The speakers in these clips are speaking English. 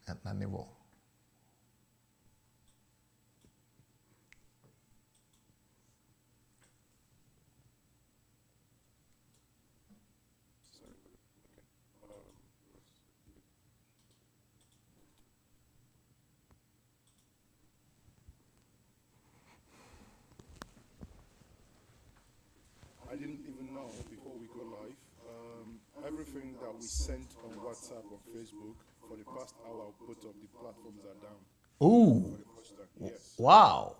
Nanivo. I didn't even know before we go live. Everything that we sent on WhatsApp or Facebook for the past hour, both of the platforms are down. Ooh, For the first time. Yes. wow.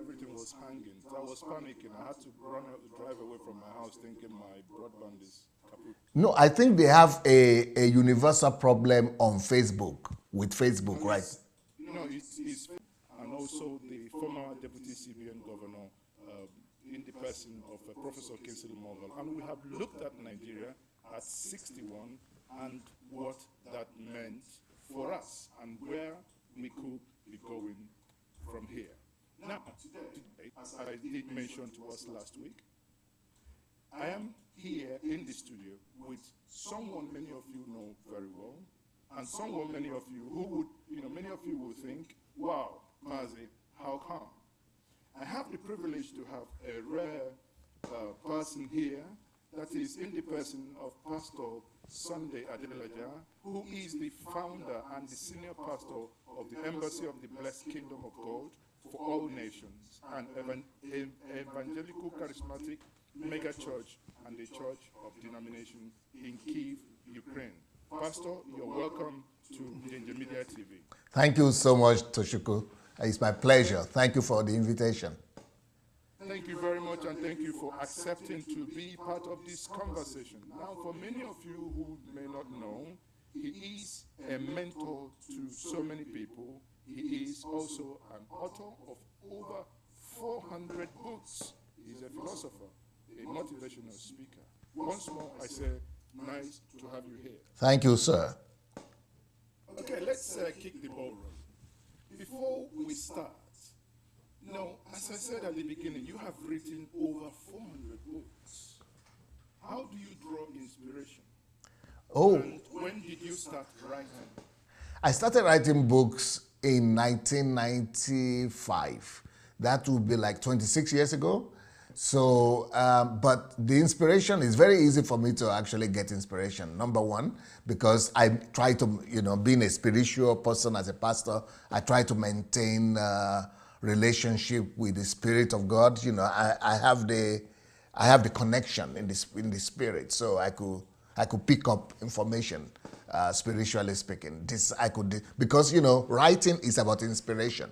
Everything was hanging. I was panicking. I had to drive away from my house thinking my broadband is kaput. No, I think they have a universal problem on Facebook, with Facebook, right? No, it's and also the former deputy CBN governor in the person of Professor Kingsley Morgan. And we have looked at Nigeria at 61 and what that meant for us and where we could be going from here. Now, today, as I did mention to us last week, I am here in the studio with someone many of you know very well, and someone many of you who would, many of you will think, wow, Mazi, how come? I have the privilege to have a rare person here that is in the person of Pastor Sunday Adelaja, who is the founder and the senior pastor of the Embassy of the Blessed Kingdom of God for all nations, an evangelical charismatic mega church and the church of denomination in Kyiv, Ukraine. Pastor, you're welcome to Njenje Media TV. Thank you so much, Toshuku. It's my pleasure. Thank you for the invitation. Thank you very much, and thank you for accepting to be part of this conversation. Now, for many of you who may not know, he is a mentor to so many people. He is also an author of over 400 books. He's a philosopher, a motivational speaker. Once more, I say, nice to have you here. Thank you, sir. Okay, let's kick the ball rolling. Before we start, as I said at the beginning, you have written over 400 books. How do you draw inspiration? Oh. And when did you start writing? I started writing books in 1995. That would be like 26 years ago. So, but the inspiration is very easy for me to actually get inspiration. Number one, because I try to, being a spiritual person as a pastor, I try to maintain relationship with the Spirit of God. I have the connection in the Spirit, so I could pick up information, spiritually speaking. Because writing is about inspiration.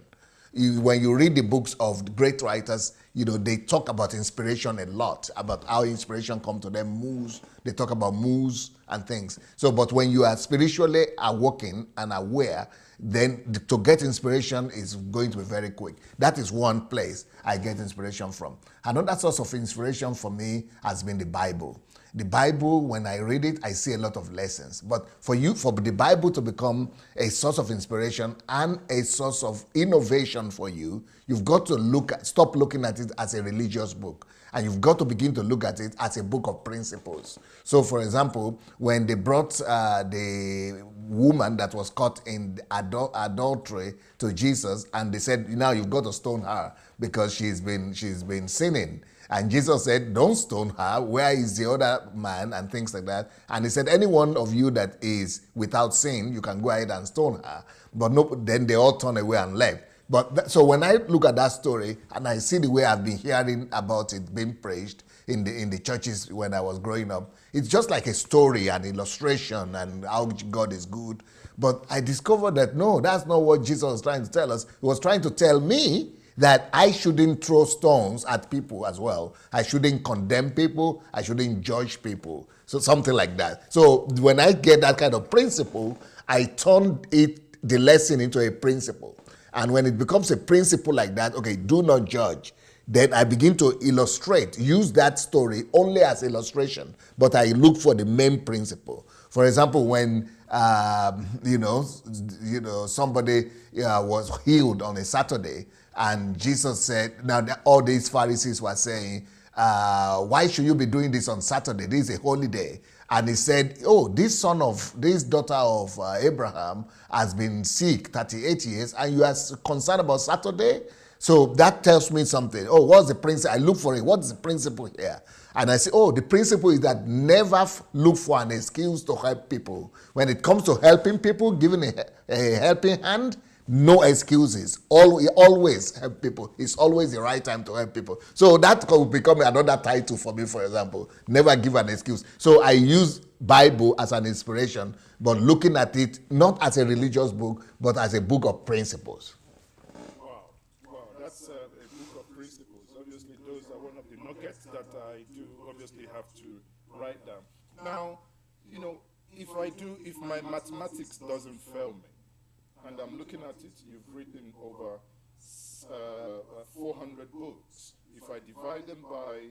When you read the books of great writers, they talk about inspiration a lot, about how inspiration comes to them, moves. They talk about moves and things. So, but when you are spiritually awoken and aware, then to get inspiration is going to be very quick. That is one place I get inspiration from. Another source of inspiration for me has been the Bible. The Bible, when I read it, I see a lot of lessons. But for the Bible to become a source of inspiration and a source of innovation for you, you've got to stop looking at it as a religious book. And you've got to begin to look at it as a book of principles. So, for example, when they brought the woman that was caught in adultery to Jesus, and they said, now you've got to stone her because she's been sinning. And Jesus said, don't stone her. Where is the other man? And things like that. And he said, any one of you that is without sin, you can go ahead and stone her. But no, then they all turned away and left. But so when I look at that story and I see the way I've been hearing about it being preached in the churches when I was growing up, it's just like a story, an illustration, and how God is good. But I discovered that no, that's not what Jesus was trying to tell us. He was trying to tell me that I shouldn't throw stones at people as well. I shouldn't condemn people. I shouldn't judge people. So something like that. So when I get that kind of principle, I turn the lesson into a principle. And when it becomes a principle like that, okay, do not judge, then I begin to use that story only as illustration, but I look for the main principle. For example, when somebody was healed on a Saturday, and Jesus said, now all these Pharisees were saying, why should you be doing this on Saturday? This is a holy day. And he said, oh, this daughter of Abraham has been sick 38 years, and you are concerned about Saturday? So that tells me something. Oh, what's the principle? I look for it. What's the principle here? And I say, oh, the principle is that never look for an excuse to help people. When it comes to helping people, giving a helping hand, no excuses. Always help people. It's always the right time to help people. So that could become another title for me, for example. Never give an excuse. So I use Bible as an inspiration, but looking at it not as a religious book, but as a book of principles. Wow, that's a book of principles. Obviously, those are one of the nuggets that I do obviously have to write down. Now, if my mathematics doesn't fail me, and I'm looking at it, you've written over 400 books. If I divide them by,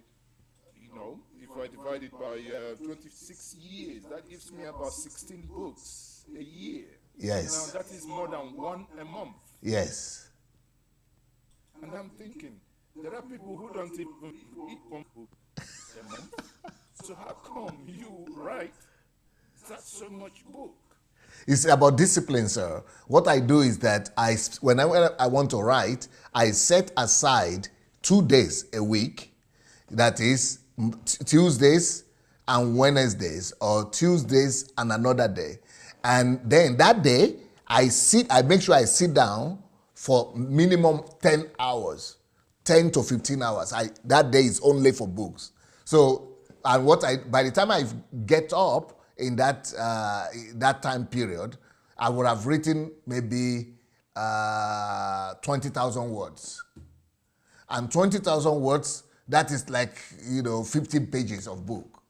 if I divide it by 26 years, that gives me about 16 books a year. Yes. Now, that is more than one a month. Yes. And I'm thinking, there are people who don't even read one book a month. So how come you write that so much book? It's about discipline, sir. What I do is that whenever I want to write, I set aside 2 days a week. That is Tuesdays and Wednesdays, or Tuesdays and another day. And then that day, I make sure I sit down for minimum 10 hours, 10 to 15 hours. That day is only for books. So, and by the time I get up in that time period, I would have written maybe 20,000 words. And 20,000 words, that is like, 15 pages of book.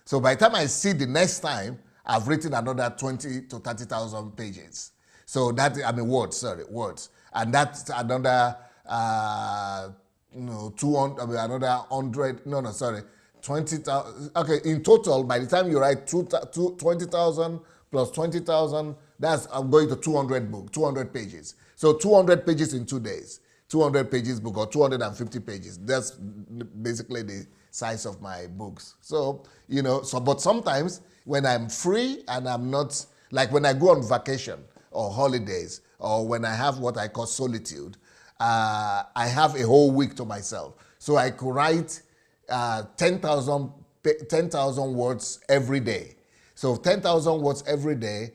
So by the time I see the next time, I've written another 20 to 30,000 pages. So words. And that's another, 20,000. Okay, in total, by the time you write 20,000 plus 20,000, I'm going to 200 pages. So 200 pages in 2 days. 200 pages book, or 250 pages. That's basically the size of my books. So, but sometimes when I'm free and I'm not, like when I go on vacation or holidays, or when I have what I call solitude, I have a whole week to myself. So I could write 10,000 words every day. So 10,000 words every day,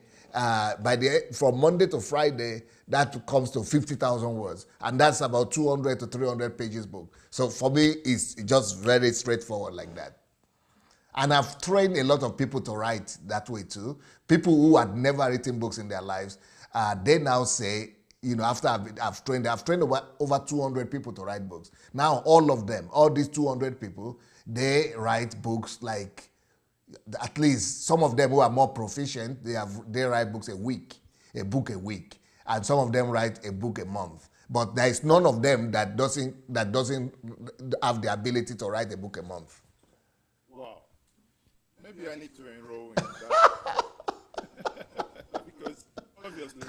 from Monday to Friday, that comes to 50,000 words. And that's about 200 to 300 pages book. So for me, it's just very straightforward like that. And I've trained a lot of people to write that way too. People who had never written books in their lives, they now say, after I've trained over 200 people to write books. Now all these 200 people, they write books like, at least some of them who are more proficient, they write books a book a week. And some of them write a book a month. But there is none of them that doesn't have the ability to write a book a month. Wow. Maybe I need to enroll in that. Because obviously,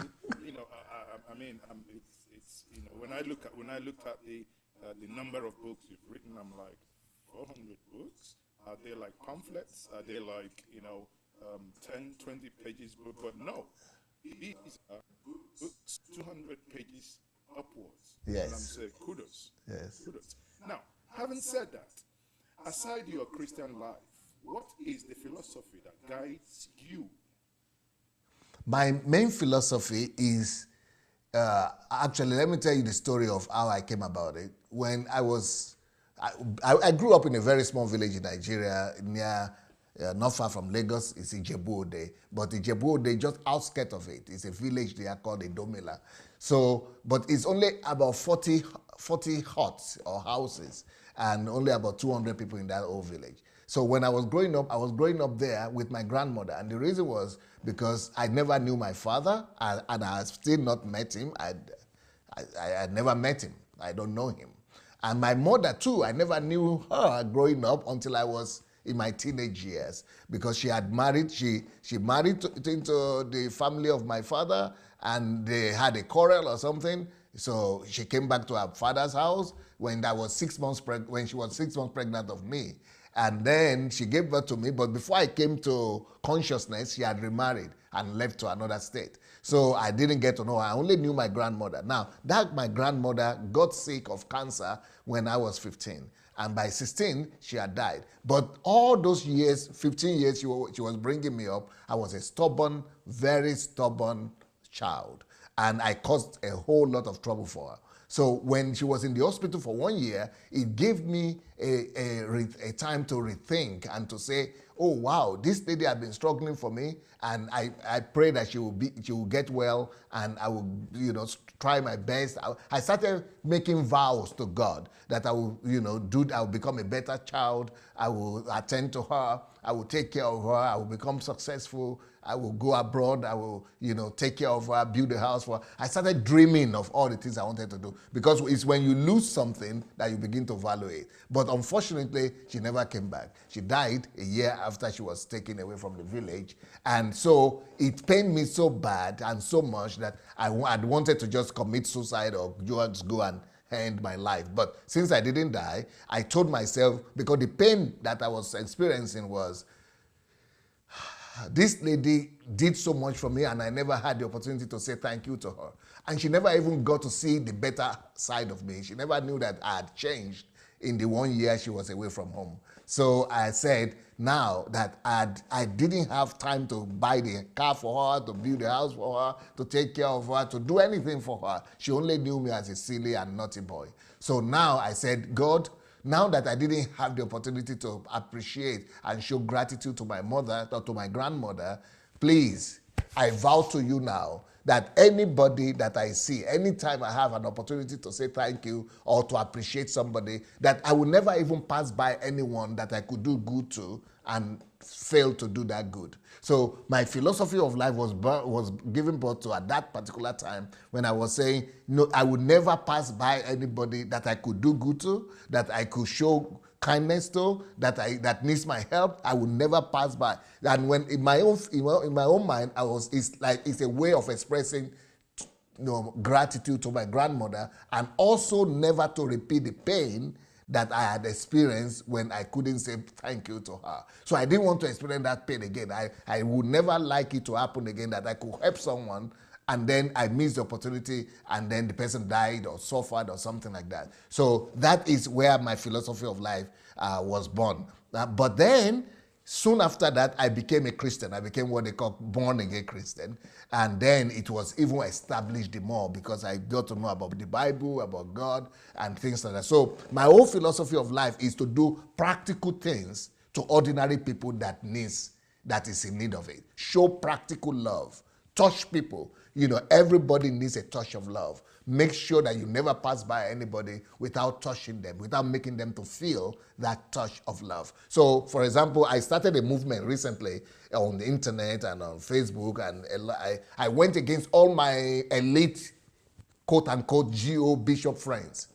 it's when I look at the number of books you've written, I'm like, 400 books? Are they like pamphlets? Are they like 10, 20 pages book? But no, these are books 200 pages upwards. Yes. And I'm saying kudos. Yes. Kudos. Now, having said that, aside your Christian life, what is the philosophy that guides you? My main philosophy is, actually, let me tell you the story of how I came about it. When I grew up in a very small village in Nigeria, not far from Lagos. It's Ijebu-Ode. But Ijebu-Ode, just outskirts of it, is a village they are called Idomila. So, but it's only about 40 huts or houses, and only about 200 people in that whole village. So when I was growing up there with my grandmother, and the reason was because I never knew my father, and I had still not met him. I had never met him. I don't know him. And my mother too, I never knew her growing up until I was in my teenage years, because she had married, she married into the family of my father, and they had a quarrel or something. So she came back to her father's house when she was 6 months pregnant of me. And then she gave birth to me, but before I came to consciousness, she had remarried and left to another state. So I didn't get to know her. I only knew my grandmother. Now, that my grandmother got sick of cancer when I was 15. And by 16, she had died. But all those years, 15 years she was bringing me up, I was a stubborn, very stubborn child. And I caused a whole lot of trouble for her. So when she was in the hospital for 1 year, it gave me a time to rethink and to say, oh wow, this lady had been struggling for me, and I pray that she will get well, and I will try my best. I started making vows to God that I will I will become a better child. I will attend to her. I will take care of her. I will become successful. I will go abroad. I will, take care of her, build a house for her. I started dreaming of all the things I wanted to do, because it's when you lose something that you begin to value it. But unfortunately, she never came back. She died a year after she was taken away from the village. And so it pained me so bad and so much that I wanted to just commit suicide or just go and end my life. But since I didn't die, I told myself, because the pain that I was experiencing was, this lady did so much for me, and I never had the opportunity to say thank you to her. And she never even got to see the better side of me. She never knew that I had changed in the 1 year she was away from home. So I said, now that I didn't have time to buy the car for her, to build a house for her, to take care of her, to do anything for her. She only knew me as a silly and naughty boy. So now I said, God, now that I didn't have the opportunity to appreciate and show gratitude to my mother or to my grandmother, please, I vow to you now that anybody that I see, anytime I have an opportunity to say thank you or to appreciate somebody, that I will never even pass by anyone that I could do good to and fail to do that good. So my philosophy of life was given birth to at that particular time, when I was saying, no, I would never pass by anybody that I could do good to, that I could show kindness to, that needs my help. I would never pass by. And when in my own mind, it's a way of expressing gratitude to my grandmother, and also never to repeat the pain that I had experienced when I couldn't say thank you to her. So I didn't want to experience that pain again. I would never like it to happen again, that I could help someone and then I missed the opportunity and then the person died or suffered or something like that. So that is where my philosophy of life was born. But then, soon after that, I became a Christian. I became what they call born-again Christian. And then it was even established the more, because I got to know about the Bible, about God, and things like that. So my whole philosophy of life is to do practical things to ordinary people that is in need of it. Show practical love. Touch people. Everybody needs a touch of love. Make sure that you never pass by anybody without touching them, without making them to feel that touch of love. So, for example, I started a movement recently on the internet and on Facebook, and I went against all my elite, quote-unquote, GO bishop friends.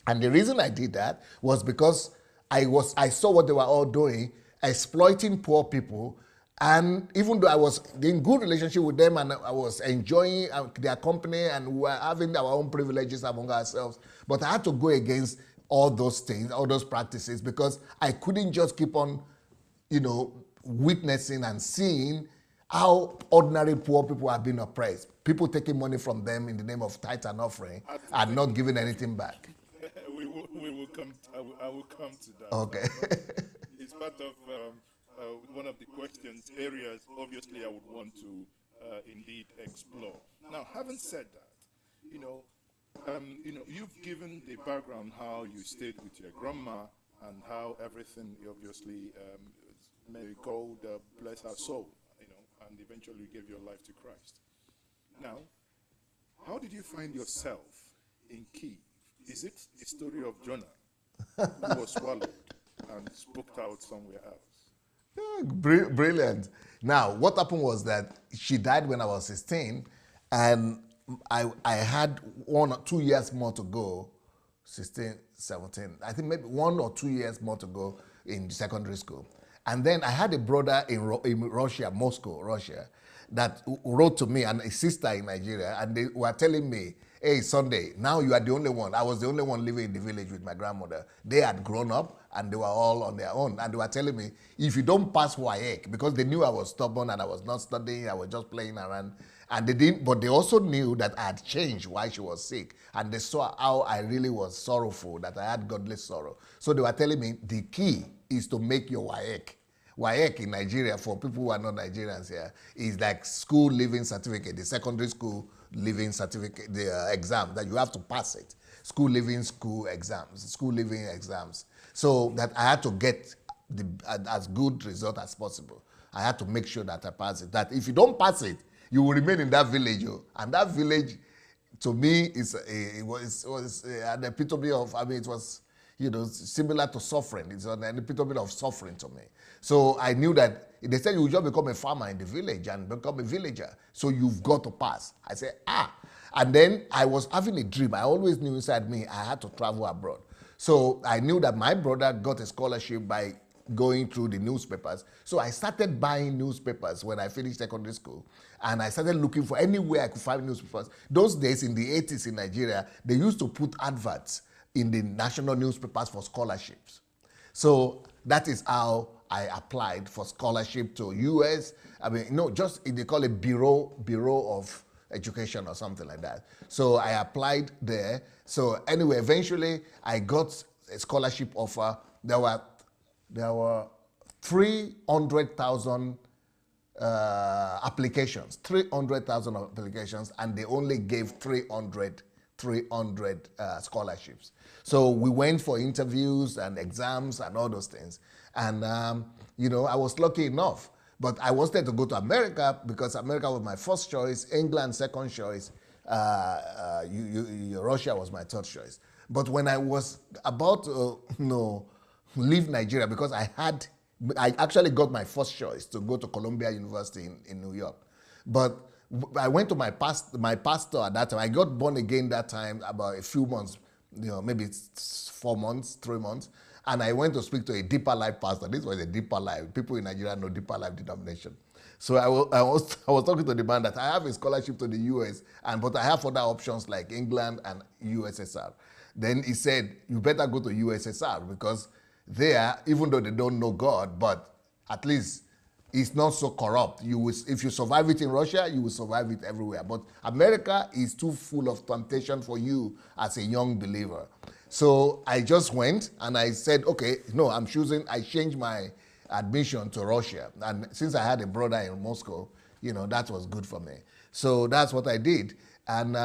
And the reason I did that was because I saw what they were all doing, exploiting poor people. And even though I was in good relationship with them and I was enjoying their company and we were having our own privileges among ourselves, but I had to go against all those things, all those practices, because I couldn't just keep on, witnessing and seeing how ordinary poor people have been oppressed. People taking money from them in the name of tithe and offering and not giving anything back. We will come. I will come to that. Okay. It's part of one of the questions areas. Obviously, I would want to indeed explore. Now, having said that, you've given the background how you stayed with your grandma and how everything obviously may God bless her soul, and eventually you gave your life to Christ. Now, how did you find yourself in Kiev? Is it the story of Jonah, who was swallowed and spoke out somewhere else? Yeah, brilliant. Now, what happened was that she died when I was 16, and I had 1 or 2 years more to go, 16, 17. I think maybe 1 or 2 years more to go in secondary school. And then I had a brother in Russia, Moscow, Russia. that wrote to me and a sister in Nigeria, and they were telling me, hey, Sunday, now you are the only one. I was the only one living in the village with my grandmother. They had grown up and they were all on their own. And they were telling me, if you don't pass WAEC, because they knew I was stubborn and I was not studying, I was just playing around. And they didn't, but they also knew that I had changed while she was sick. And they saw how I really was sorrowful, that I had godly sorrow. So they were telling me, the key is to make your WAEC. WAEC in Nigeria, for people who are not Nigerians here, is like school leaving certificate, the secondary school leaving certificate, the exam, that you have to pass it. School leaving exams. So that I had to get as good result as possible. I had to make sure that I pass it. That if you don't pass it, you will remain in that village. And that village, to me, it was an epitome of, it was, similar to suffering. It's an epitome of suffering to me. So I knew that they said you just become a farmer in the village and become a villager. So you've got to pass. I said, And then I was having a dream. I always knew inside me I had to travel abroad. So I knew that my brother got a scholarship by going through the newspapers. So I started buying newspapers when I finished secondary school. And I started looking for anywhere I could find newspapers. Those days in the 80s in Nigeria, they used to put adverts in the national newspapers for scholarships. So that is how I applied for scholarship to US. They call it Bureau of Education or something like that. So I applied there. So anyway, eventually I got a scholarship offer. There were 300,000 applications, 300,000 applications, and they only gave 300 scholarships. So we went for interviews and exams and all those things. And, I was lucky enough. But I wanted to go to America because America was my first choice, England second choice, Russia was my third choice. But when I was about to leave Nigeria, because I actually got my first choice to go to Columbia University in New York. But I went to my pastor at that time. I got born again that time, about a few months, maybe 4 months, 3 months. And I went to speak to a Deeper Life pastor. This was a Deeper Life. People in Nigeria know Deeper Life denomination. So I was talking to the man that I have a scholarship to the US, but I have other options like England and USSR. Then he said, you better go to USSR because there, even though they don't know God, but at least it's not so corrupt. If you survive it in Russia, you will survive it everywhere. But America is too full of temptation for you as a young believer. So I just went and I said, okay, no, I changed my admission to Russia. And since I had a brother in Moscow, that was good for me. So that's what I did. And,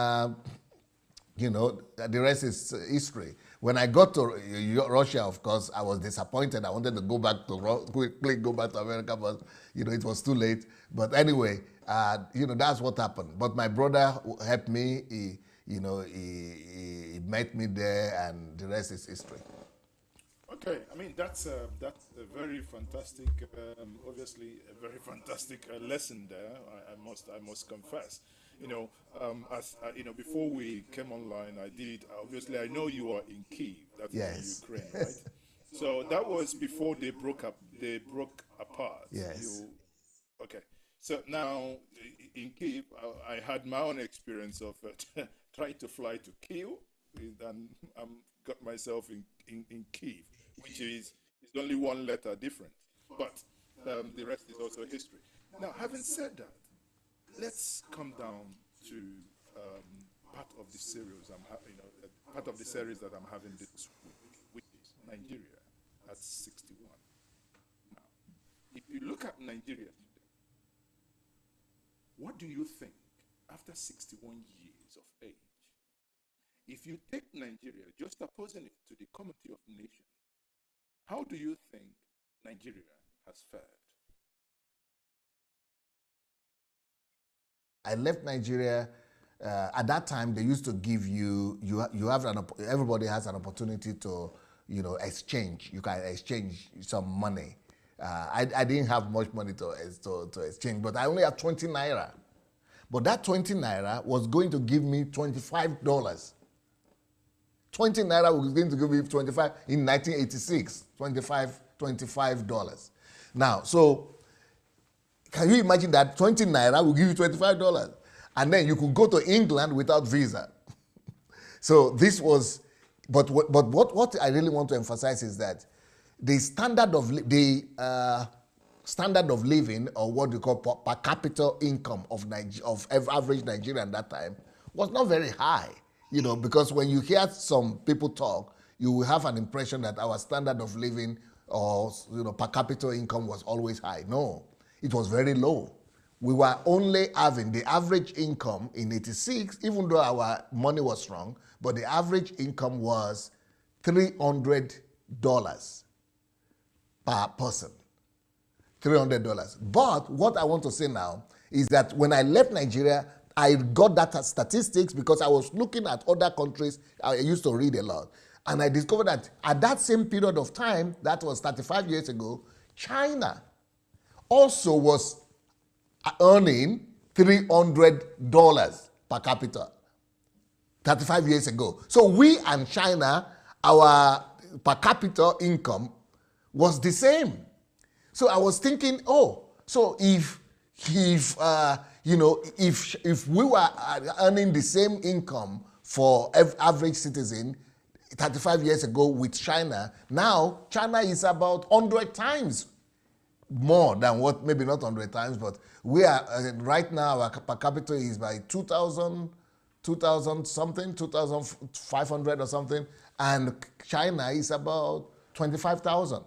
the rest is history. When I got to Russia, of course, I was disappointed. I wanted to go back to quickly go back to America, but it was too late. But anyway, that's what happened. But my brother helped me. He met me there, and the rest is history. Okay, that's a very fantastic, obviously a very fantastic lesson there. I must confess. Before we came online, I know you are in Kyiv, that's yes. in Ukraine, right? So that was before they broke apart. Yes. Okay. So now in Kyiv, I had my own experience of trying to fly to Kyiv, and got myself in Kyiv, which is only one letter different, but the rest is also history. Now, having said that, let's come down to part of the series that I'm having this week, which is Nigeria at 61. Now, if you look at Nigeria today, what do you think after 61 years of age? If you take Nigeria, just opposing it to the Committee of Nations, how do you think Nigeria has fared? I left Nigeria. At that time, they used to give everybody has an opportunity to, exchange. You can exchange some money. I didn't have much money to exchange, but I only had 20 naira. But that 20 naira was going to give me $25. 20 naira was going to give me 25 in 1986, $25. Now, so Can you imagine that 20 naira will give you $25? And then you could go to England without visa. So this was, but what I really want to emphasize is that the standard of standard of living, or what we call per capita income of average Nigerian at that time, was not very high. You know, because when you hear some people talk, you will have an impression that our standard of living or per capita income was always high. No, it was very low. We were only having the average income in '86, even though our money was strong, but the average income was $300 per person. $300. But what I want to say now is that when I left Nigeria, I got that statistics because I was looking at other countries. I used to read a lot. And I discovered that at that same period of time, that was 35 years ago, China also was earning $300 per capita 35 years ago. So we and China, our per capita income was the same. So I was thinking, so if we were earning the same income for average citizen 35 years ago with China, now China is about 100 times more than what, maybe not 100 times, but we are right now our per capita is by 2,000 something, 2,500 or something, and China is about 25,000.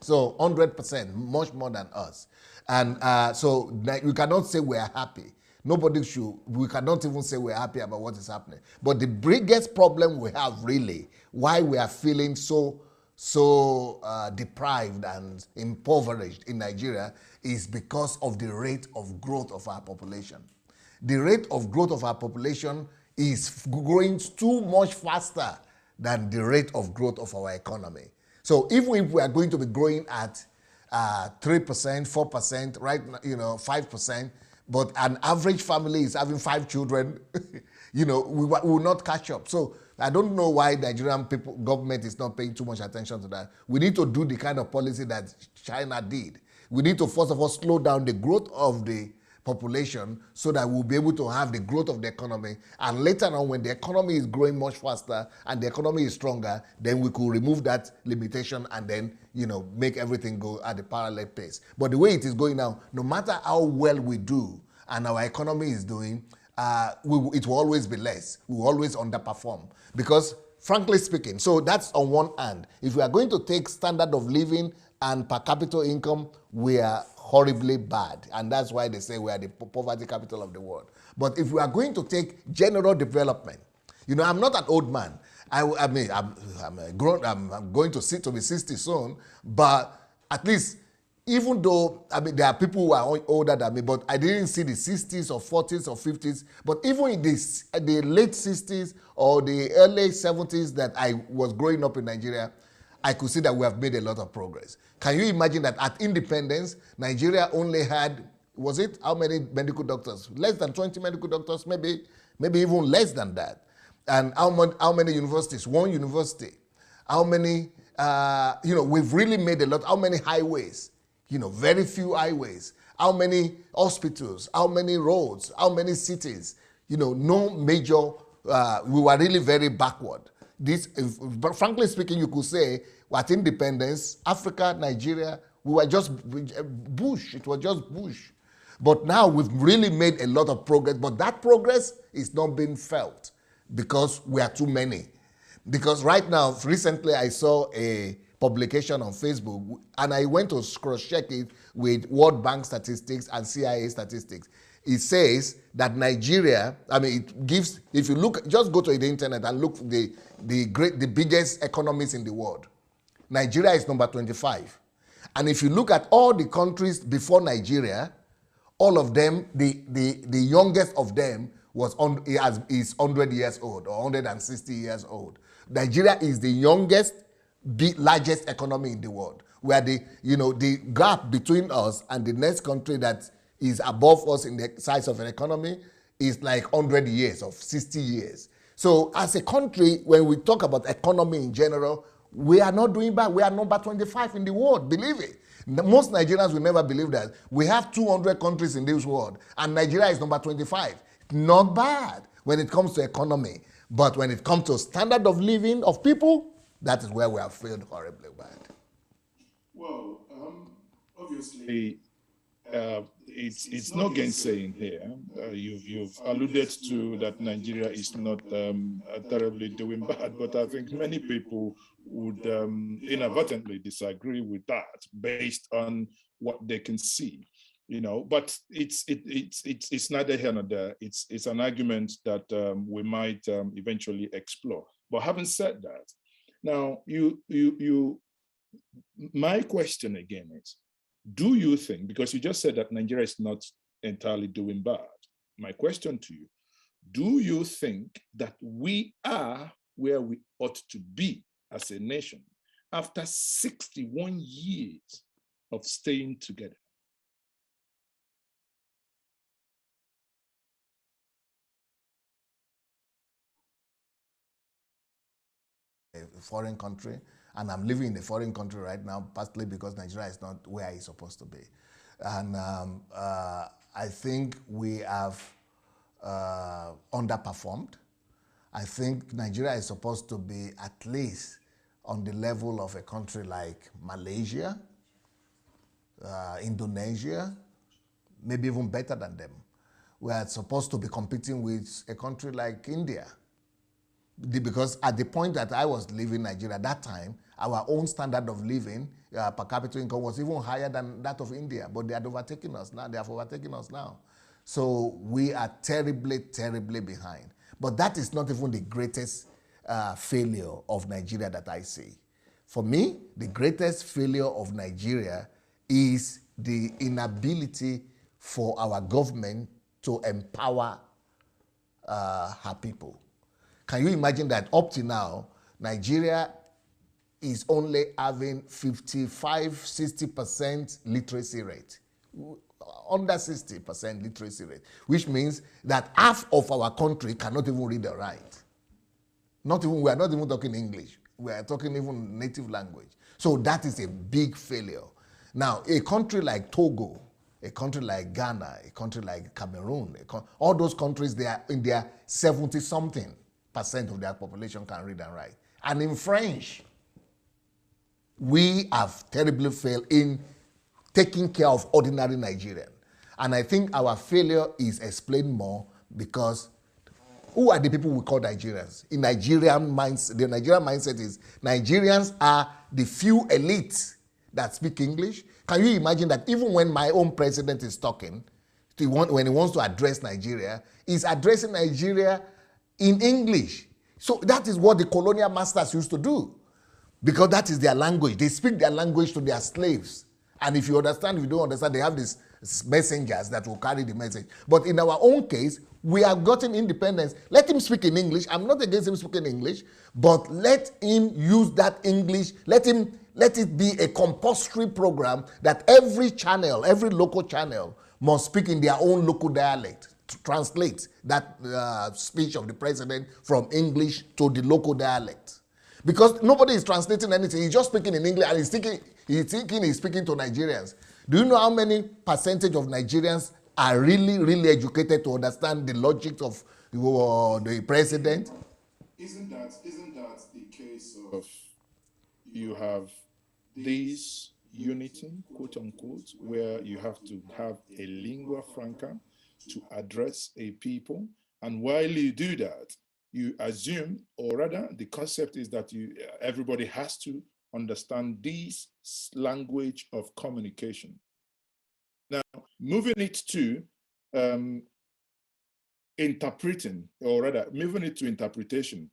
So 100%, much more than us. And so we cannot say we are happy. We cannot even say we're happy about what is happening. But the biggest problem we have really, why we are feeling so deprived and impoverished in Nigeria, is because of the rate of growth of our population. The rate of growth of our population is growing too much faster than the rate of growth of our economy. So even if we are going to be growing at 3%, 4%, right, 5%, but an average family is having 5 children, we will not catch up. So I don't know why Nigerian government is not paying too much attention to that. We need to do the kind of policy that China did. We need to first of all slow down the growth of the population so that we'll be able to have the growth of the economy. And later on, when the economy is growing much faster and the economy is stronger, then we could remove that limitation and then, make everything go at a parallel pace. But the way it is going now, no matter how well we do and our economy is doing, it will always be less. We will always underperform. Because, frankly speaking, so that's on one hand. If we are going to take standard of living and per capita income, we are horribly bad. And that's why they say we are the poverty capital of the world. But if we are going to take general development, I'm not an old man. I'm grown. I'm going to be 60 soon. But at least, even though, there are people who are older than me, but I didn't see the 60s or 40s or 50s. But even in the late 60s or the early 70s that I was growing up in Nigeria, I could see that we have made a lot of progress. Can you imagine that at independence, Nigeria only had, how many medical doctors? Less than 20 medical doctors, maybe even less than that. And how many universities? One university. How many, we've really made a lot. How many highways? Very few highways. How many hospitals? How many roads? How many cities? No major, we were really very backward. But frankly speaking, you could say at independence, Africa, Nigeria, we were just bush. It was just bush. But now we've really made a lot of progress. But that progress is not being felt because we are too many. Because right now, recently I saw a publication on Facebook and I went to cross-check it with World Bank statistics and CIA statistics. It says that Nigeria, it gives, if you look, just go to the internet and look the biggest economies in the world. Nigeria is number 25. And if you look at all the countries before Nigeria, all of them, the youngest of them is 100 years old or 160 years old. Nigeria is the youngest, largest economy in the world, where the gap between us and the next country that is above us in the size of an economy is like 100 years or 60 years. So as a country, when we talk about economy in general, we are not doing bad. We are number 25 in the world, believe it. Most Nigerians will never believe that. We have 200 countries in this world, and Nigeria is number 25. Not bad when it comes to economy. But when it comes to standard of living of people, that is where we have failed horribly bad. Well, obviously, it's no gainsaying here. You've alluded to that Nigeria is not terribly doing bad, but I think many people would inadvertently disagree with that based on what they can see. But it's neither here nor there. It's an argument that we might eventually explore. But having said that, now my question again is, do you think, because you just said that Nigeria is not entirely doing bad, my question to you, do you think that we are where we ought to be as a nation after 61 years of staying together? A foreign country, and I'm living in a foreign country right now, partly because Nigeria is not where it's supposed to be. And I think we have underperformed. I think Nigeria is supposed to be at least on the level of a country like Malaysia, Indonesia, maybe even better than them. We are supposed to be competing with a country like India. Because at the point that I was living Nigeria at that time, our own standard of living per capita income was even higher than that of India, but they had overtaken us now. They have overtaken us now. So we are terribly, terribly behind. But that is not even the greatest failure of Nigeria that I see. For me, the greatest failure of Nigeria is the inability for our government to empower her people. Can you imagine that up to now, Nigeria is only having 55-60% literacy rate, under 60% literacy rate, which means that half of our country cannot even read or write. We are not even talking English. We are talking even native language. So that is a big failure. Now, a country like Togo, a country like Ghana, a country like Cameroon, all those countries, they are in their 70-something% of their population can read and write. And in French, we have terribly failed in taking care of ordinary Nigerians. And I think our failure is explained more because who are the people we call Nigerians? In Nigerian minds, the Nigerian mindset is Nigerians are the few elites that speak English. Can you imagine that even when my own president is talking, when he wants to address Nigeria, he's addressing Nigeria in English. So that is what the colonial masters used to do, because that is their language. They speak their language to their slaves. And if you understand, if you don't understand, they have these messengers that will carry the message. But in our own case, we have gotten independence. Let him speak in English. I'm not against him speaking English, but let him use that English. Let it be a compulsory program that every channel, every local channel must speak in their own local dialect. To translate that speech of the president from English to the local dialect. Because nobody is translating anything. He's just speaking in English and he's thinking he's speaking to Nigerians. Do you know how many percentage of Nigerians are really, really educated to understand the logic of the president? Isn't that the case of you have this unity, quote unquote, where you have to have a lingua franca to address a people, and while you do that, you assume, or rather, the concept is that everybody has to understand this language of communication. Now, moving it to interpreting, or rather, moving it to interpretation,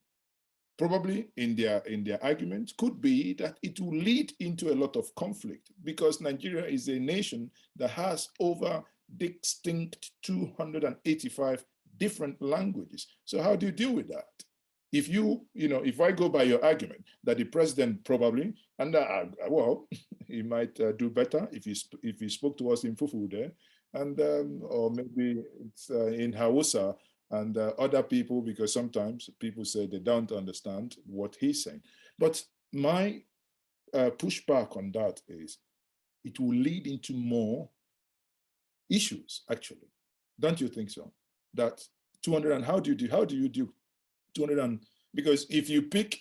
probably in their argument could be that it will lead into a lot of conflict, because Nigeria is a nation that has over distinct 285 different languages. So how do you deal with that? If if I go by your argument that the president probably, and well, he might do better if he spoke to us in Fufu there, and or maybe it's in Hausa and other people, because sometimes people say they don't understand what he's saying. But my pushback on that is, it will lead into more issues, actually. Don't you think so? That 200, and how do you do 200 because if you pick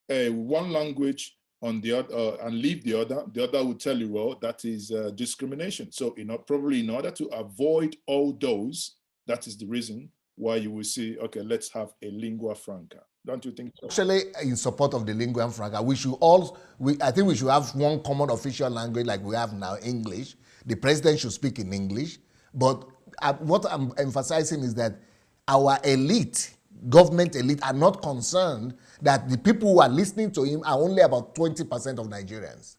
one language on the other and leave the other will tell you, well, that is discrimination. So, probably in order to avoid all those, that is the reason why you will see, okay, let's have a lingua franca. Don't you think so? Actually, in support of the lingua franca, I think we should have one common official language like we have now, English. The president should speak in English. But what I'm emphasizing is that our elite, government elite, are not concerned that the people who are listening to him are only about 20% of Nigerians.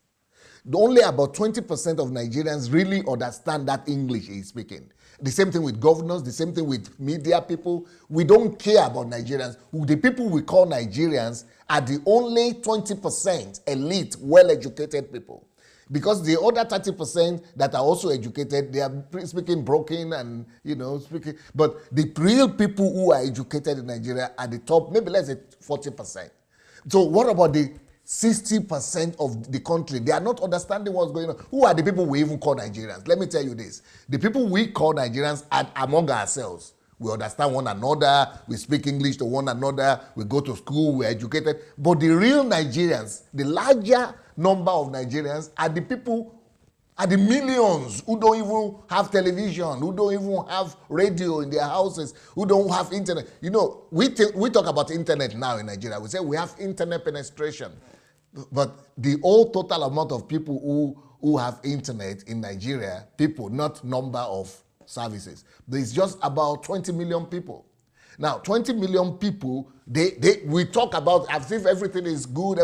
Only about 20% of Nigerians really understand that English he's speaking. The same thing with governors, the same thing with media people. We don't care about Nigerians. The people we call Nigerians are the only 20% elite, well-educated people. Because the other 30% that are also educated, they are speaking broken and, speaking. But the real people who are educated in Nigeria are the top, maybe let's say 40%. So what about the 60% of the country? They are not understanding what's going on. Who are the people we even call Nigerians? Let me tell you this. The people we call Nigerians are among ourselves. We understand one another. We speak English to one another. We go to school. We're educated. But the real Nigerians, the larger number of Nigerians, are the people, are the millions who don't even have television, who don't even have radio in their houses, who don't have internet. We talk about internet now in Nigeria. We say we have internet penetration. But the whole total amount of people who have internet in Nigeria, people, not number of services, there's just about 20 million people. Now, 20 million people, we talk about as if everything is good,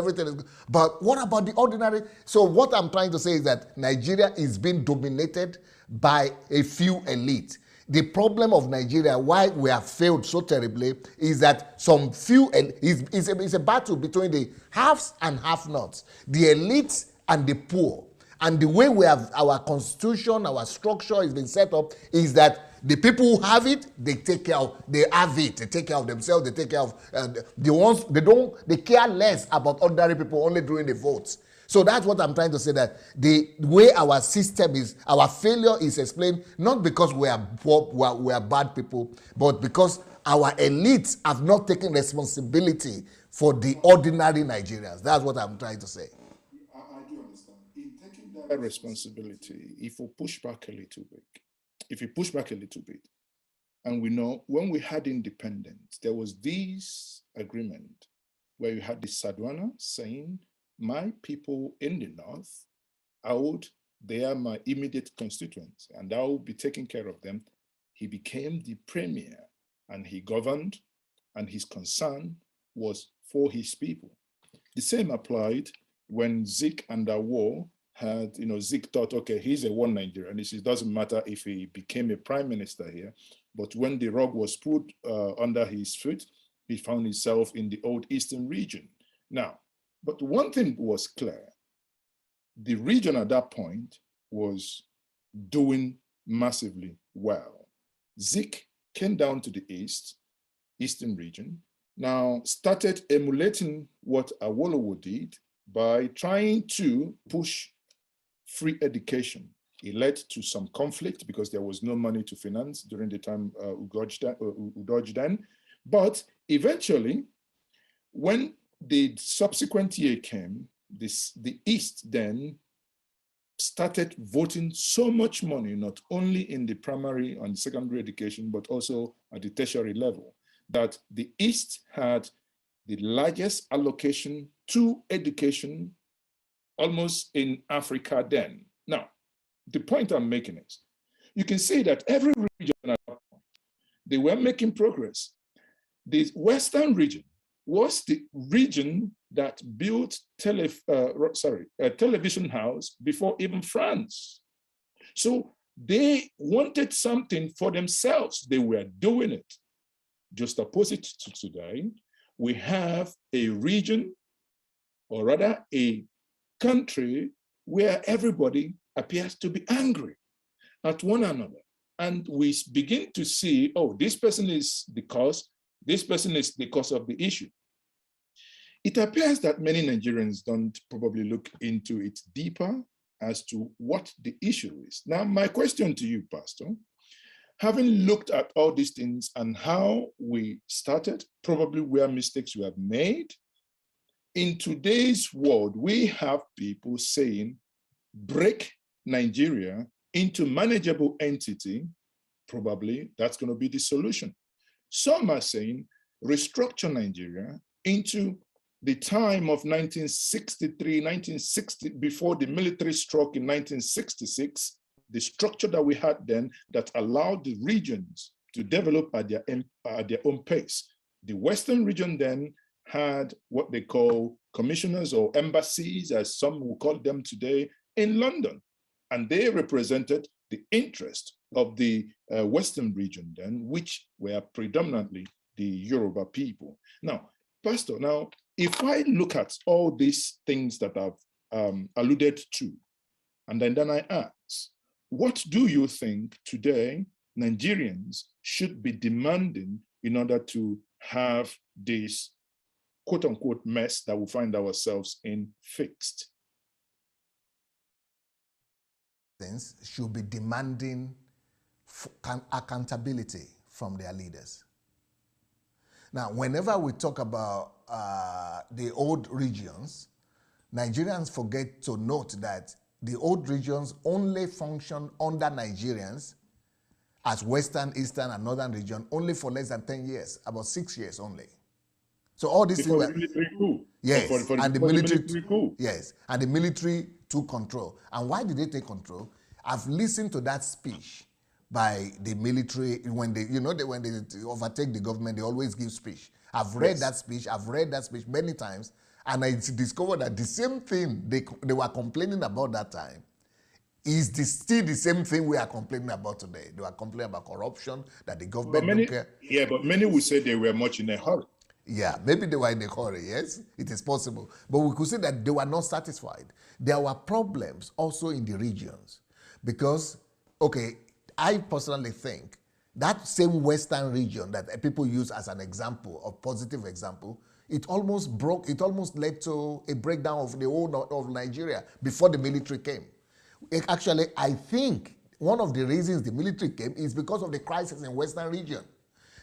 but what about the ordinary? So what I'm trying to say is that Nigeria is being dominated by a few elite. The problem of Nigeria, why we have failed so terribly, is that some few, it's a battle between the haves and have-nots, the elites and the poor. And the way we have our constitution, our structure has been set up is that the people who have it, they take care of, they have it, they take care of themselves, they take care of the ones, they care less about ordinary people only during the votes. So that's what I'm trying to say, that the way our system is, our failure is explained not because we are poor, we are bad people, but because our elites have not taken responsibility for the ordinary Nigerians. That's what I'm trying to say. I do understand. In taking that responsibility, if we push back a little bit, and we know when we had independence, there was this agreement where you had the Sadwana saying, my people in the north, they are my immediate constituents, and I will be taking care of them. He became the premier, and he governed, and his concern was for his people. The same applied when Zik and Awo had, Zik thought, okay, he's a one Nigeria, and it doesn't matter if he became a prime minister here, but when the rug was put under his feet, he found himself in the old Eastern region. Now, but one thing was clear. The region at that point was doing massively well. Zik came down to the Eastern region, now started emulating what Awolowo did by trying to push free education. It led to some conflict because there was no money to finance during the time Udojdan. But eventually, when the subsequent year came, the East then started voting so much money, not only in the primary and secondary education, but also at the tertiary level, that the East had the largest allocation to education almost in Africa then. Now, the point I'm making is, you can see that every region at that point, they were making progress. The Western region was the region that built a television house before even France. So they wanted something for themselves. They were doing it. Just opposite to today, we have a region, or rather a country, where everybody appears to be angry at one another. And we begin to see, oh, this person is the cause, this person is the cause of the issue. It appears that many Nigerians don't probably look into it deeper as to what the issue is. Now, my question to you, Pastor, having looked at all these things and how we started, probably where mistakes we have made, in today's world, we have people saying, break Nigeria into manageable entity, probably that's going to be the solution. Some are saying, restructure Nigeria into the time of 1963, 1960, before the military struck in 1966, the structure that we had then that allowed the regions to develop at their own pace. The Western region then had what they call commissioners or embassies, as some will call them today, in London. And they represented the interest of the Western region then, which were predominantly the Yoruba people. Now, Pastor, now, if I look at all these things that I've alluded to, and then I ask, what do you think today Nigerians should be demanding in order to have this quote unquote mess that we find ourselves in fixed? Should be demanding accountability from their leaders. Now, whenever we talk about the old regions, Nigerians forget to note that the old regions only function under Nigerians as Western, Eastern, and Northern region only for less than 10 years, about 6 years only. So all these before things the military coup. Yes, and the military coup. Yes, and the military took control. And why did they take control? I've listened to that speech by the military when they, when they overtake the government, they always give speech. I've read that speech. I've read that speech many times, and I discovered that the same thing they were complaining about that time is still the same thing we are complaining about today. They were complaining about corruption, that the government don't care. Yeah, but many would say they were much in a hurry. Yeah, maybe they were in a hurry, yes, it is possible. But we could say that they were not satisfied. There were problems also in the regions because, okay, I personally think that same Western region that people use as an example, a positive example, it almost led to a breakdown of the whole of Nigeria before the military came. Actually, I think one of the reasons the military came is because of the crisis in Western region.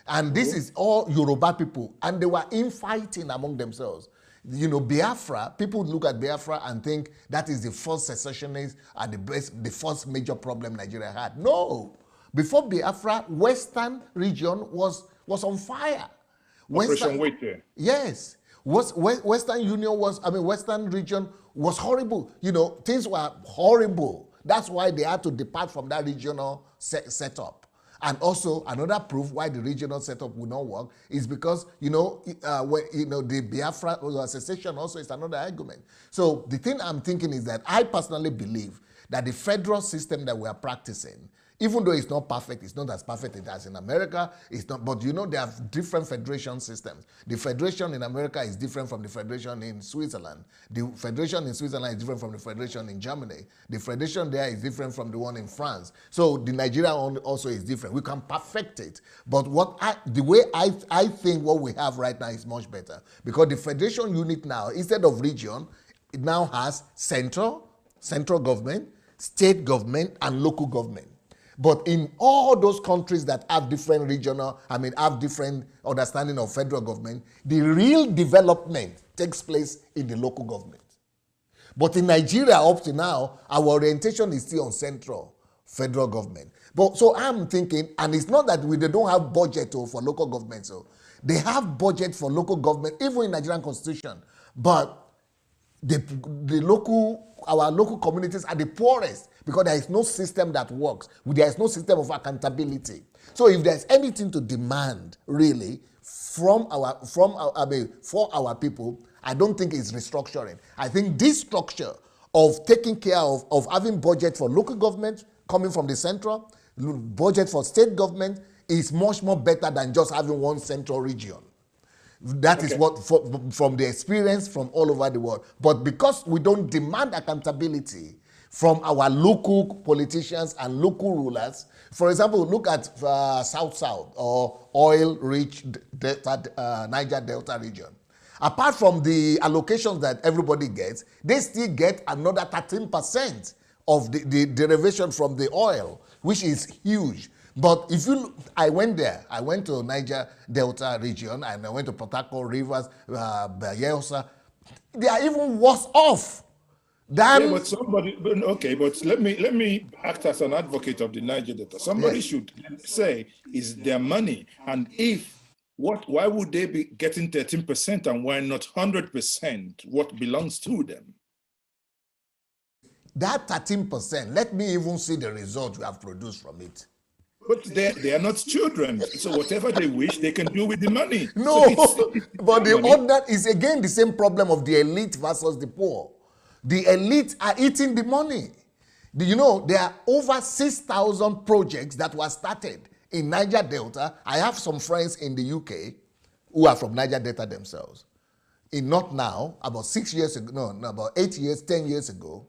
And this is all Yoruba people, and they were infighting among themselves. Biafra, people look at Biafra and think that is the first secessionist and the first major problem Nigeria had. No. Before Biafra, Western region was on fire. Operation Waiter. Yes. Western region was horrible. Things were horrible. That's why they had to depart from that regional setup. And also, another proof why the regional setup will not work is because, the Biafra secession also is another argument. So the thing I'm thinking is that I personally believe that the federal system that we are practicing, even though it's not perfect, it's not as perfect as in America, it's not, but they have different federation systems. The federation in America is different from the federation in Switzerland. The federation in Switzerland is different from the federation in Germany. The federation there is different from the one in France. So the Nigeria one also is different. We can perfect it. But the way I think what we have right now is much better. Because the federation unit now, instead of region, it now has central government, state government, and local government. But in all those countries that have different have different understanding of federal government, the real development takes place in the local government. But in Nigeria, up to now, our orientation is still on central federal government. But so I'm thinking, and it's not that they don't have budget for local government. So they have budget for local government, even in Nigerian constitution. But our local communities are the poorest because there is no system that works. There is no system of accountability. So if there's anything to demand really for our people, I don't think it's restructuring. I think this structure of taking care of having budget for local government coming from the central, budget for state government is much more better than just having one central region. That is what, from the experience from all over the world. But because we don't demand accountability from our local politicians and local rulers, for example, look at South or oil-rich Niger Delta region. Apart from the allocations that everybody gets, they still get another 13% of the derivation from the oil, which is huge. But if you, I went there. I went to Niger Delta region, and I went to Port Harcourt, Rivers, Bayelsa. They are even worse off Yeah, than. but somebody, okay, but let me act as an advocate of the Niger Delta. Somebody Yes. should say, is their money, and if why would they be getting 13% and why not 100% what belongs to them? That 13%, let me even see the result we have produced from it. But they are not children, so whatever they wish, they can do with the money. No, So it's but their the money. other is again the same problem of the elite versus the poor. The elite are eating the money. You know, there are over 6,000 projects that were started in Niger Delta. I have some friends in the UK who are from Niger Delta themselves. In not now, about 6 years ago, no, about 8 years, 10 years ago,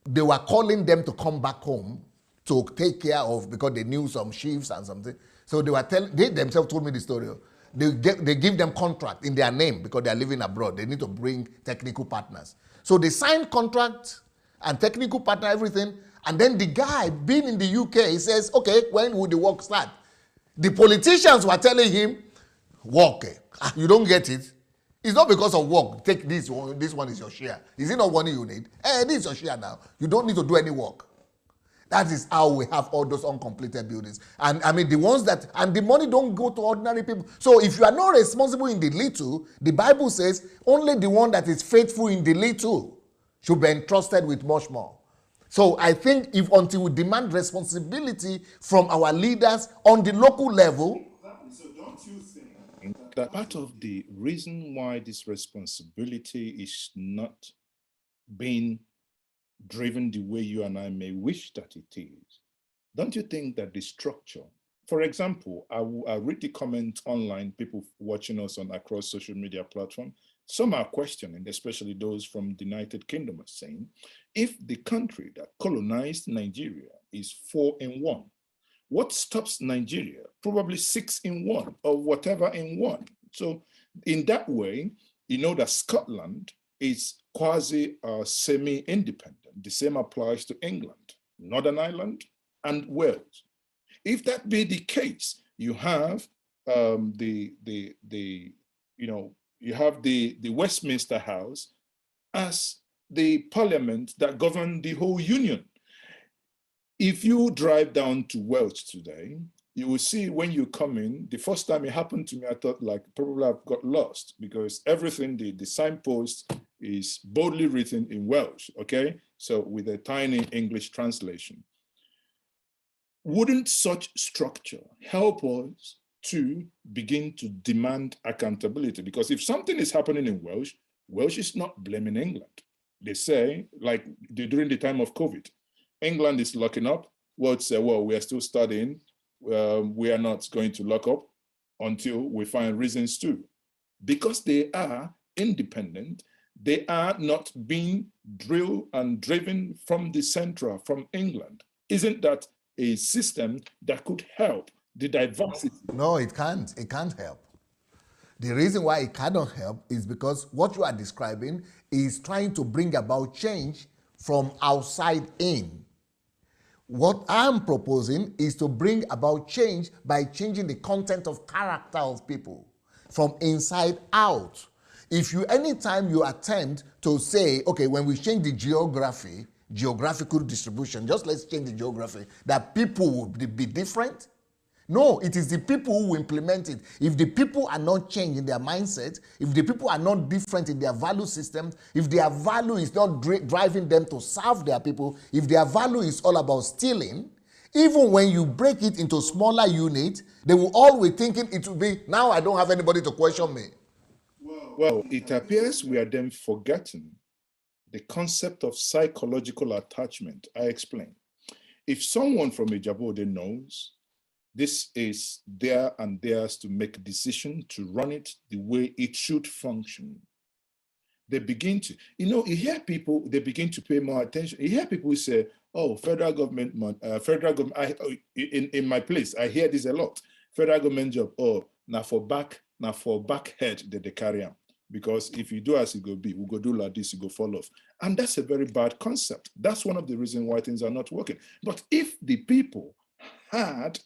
they were calling them to come back home to take care of, because they knew some chiefs and something. So they were they themselves told me the story. They give them contract in their name because they are living abroad. They need to bring technical partners. So they signed contract and technical partner, everything. And then the guy being in the UK, he says, okay, when will the work start? The politicians were telling him, work, you don't get it. It's not because of work. Take this one is your share. Is it not money you need? This is your share now. You don't need to do any work. That is how we have all those uncompleted buildings. And I mean, the ones that, and the money don't go to ordinary people. So if you are not responsible in the little, the Bible says only the one that is faithful in the little should be entrusted with much more. So I think if until we demand responsibility from our leaders on the local level. So don't you think that part of the reason why this responsibility is not being driven the way you and I may wish that it is, don't you think that the structure, for example, I read the comments online, people watching us on across social media platforms, some are questioning, especially those from the United Kingdom, are saying, if the country that colonized Nigeria is 4-in-1, what stops Nigeria? Probably 6-in-1 or whatever in one. So in that way, you know that Scotland is quasi semi-independent. The same applies to England, Northern Ireland, and Wales. If that be the case, you have you have the Westminster House as the parliament that govern the whole union. If you drive down to Welsh today, you will see when you come in, the first time it happened to me, I thought like probably I've got lost because everything, the signpost is boldly written in Welsh, okay? So with a tiny English translation. Wouldn't such structure help us to begin to demand accountability? Because if something is happening in Welsh, Welsh is not blaming England. They say, like during the time of COVID, England is locking up. Welsh say, well, we are still studying. We are not going to lock up until we find reasons to. Because they are independent, they are not being drilled and driven from the central, from England. Isn't that a system that could help the diversity? No, it can't. It can't help. The reason why it cannot help is because what you are describing is trying to bring about change from outside in. What I'm proposing is to bring about change by changing the content of character of people from inside out. If you, anytime you attempt to say, okay, when we change the geographical distribution, just let's change the geography, that people will be different. No, it is the people who implement it. If the people are not changing their mindset, if the people are not different in their value system, if their value is not driving them to serve their people, if their value is all about stealing, even when you break it into smaller units, they will always thinking it will be, now I don't have anybody to question me. Well, it appears we are then forgetting the concept of psychological attachment. I explain. If someone from Ijabode knows this is their and theirs to make a decision to run it the way it should function, they begin to, you hear people, they begin to pay more attention. You hear people say, oh, federal government, in my place, I hear this a lot. Federal government job, oh, now for back head that they carry on. Because if you do as you go be, we go do like this, you go fall off. And that's a very bad concept. That's one of the reasons why things are not working. But if the people had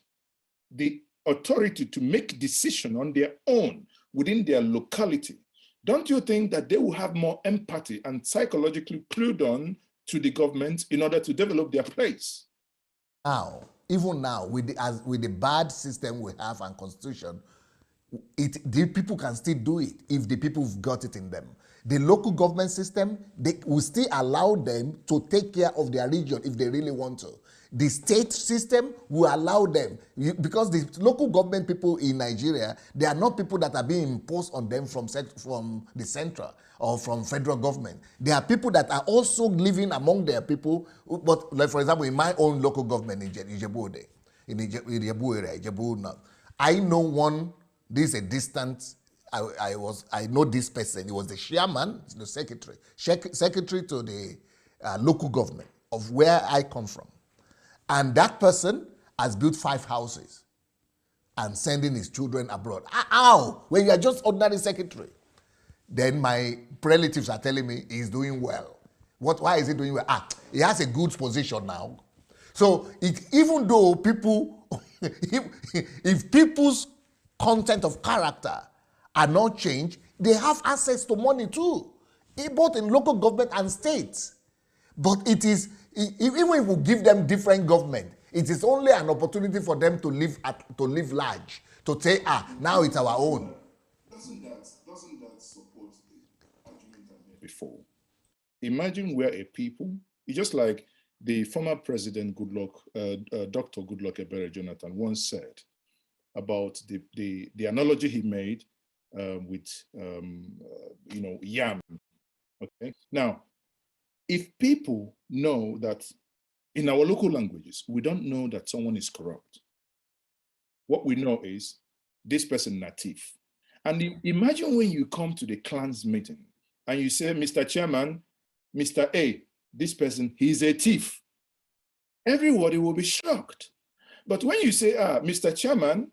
the authority to make decision on their own within their locality, don't you think that they will have more empathy and psychologically clued on to the government in order to develop their place? Now, even now, with the bad system we have and constitution, the people can still do it if the people have got it in them. The local government system, they will still allow them to take care of their region if they really want to. The state system will allow them, because the local government people in Nigeria, they are not people that are being imposed on them from the central or from federal government. They are people that are also living among their people. But like, for example, in my own local government in Ijebu, in Ijebu area, Ijebu North, I know one. This is a distant. I know this person. He was the chairman, the secretary to the local government of where I come from. And that person has built 5 houses and sending his children abroad. How? When you are just ordinary secretary. Then my relatives are telling me he's doing well. Why is he doing well? He has a good position now. So even though people, if people's content of character are not changed, they have access to money too, both in local government and states. But it is, even if we give them different government, it is only an opportunity for them to live large, to say, now it's our own. Doesn't that support the argument I made before? Imagine we're a people, it's just like the former president Dr. Goodluck Ebere Jonathan once said about the analogy he made with yam. Okay, now if people know that in our local languages we don't know that someone is corrupt, what we know is this person na thief. And imagine when you come to the clans meeting and you say, Mr. Chairman, Mr. A, this person, he's a thief. Everybody will be shocked. But when you say, Mr. Chairman,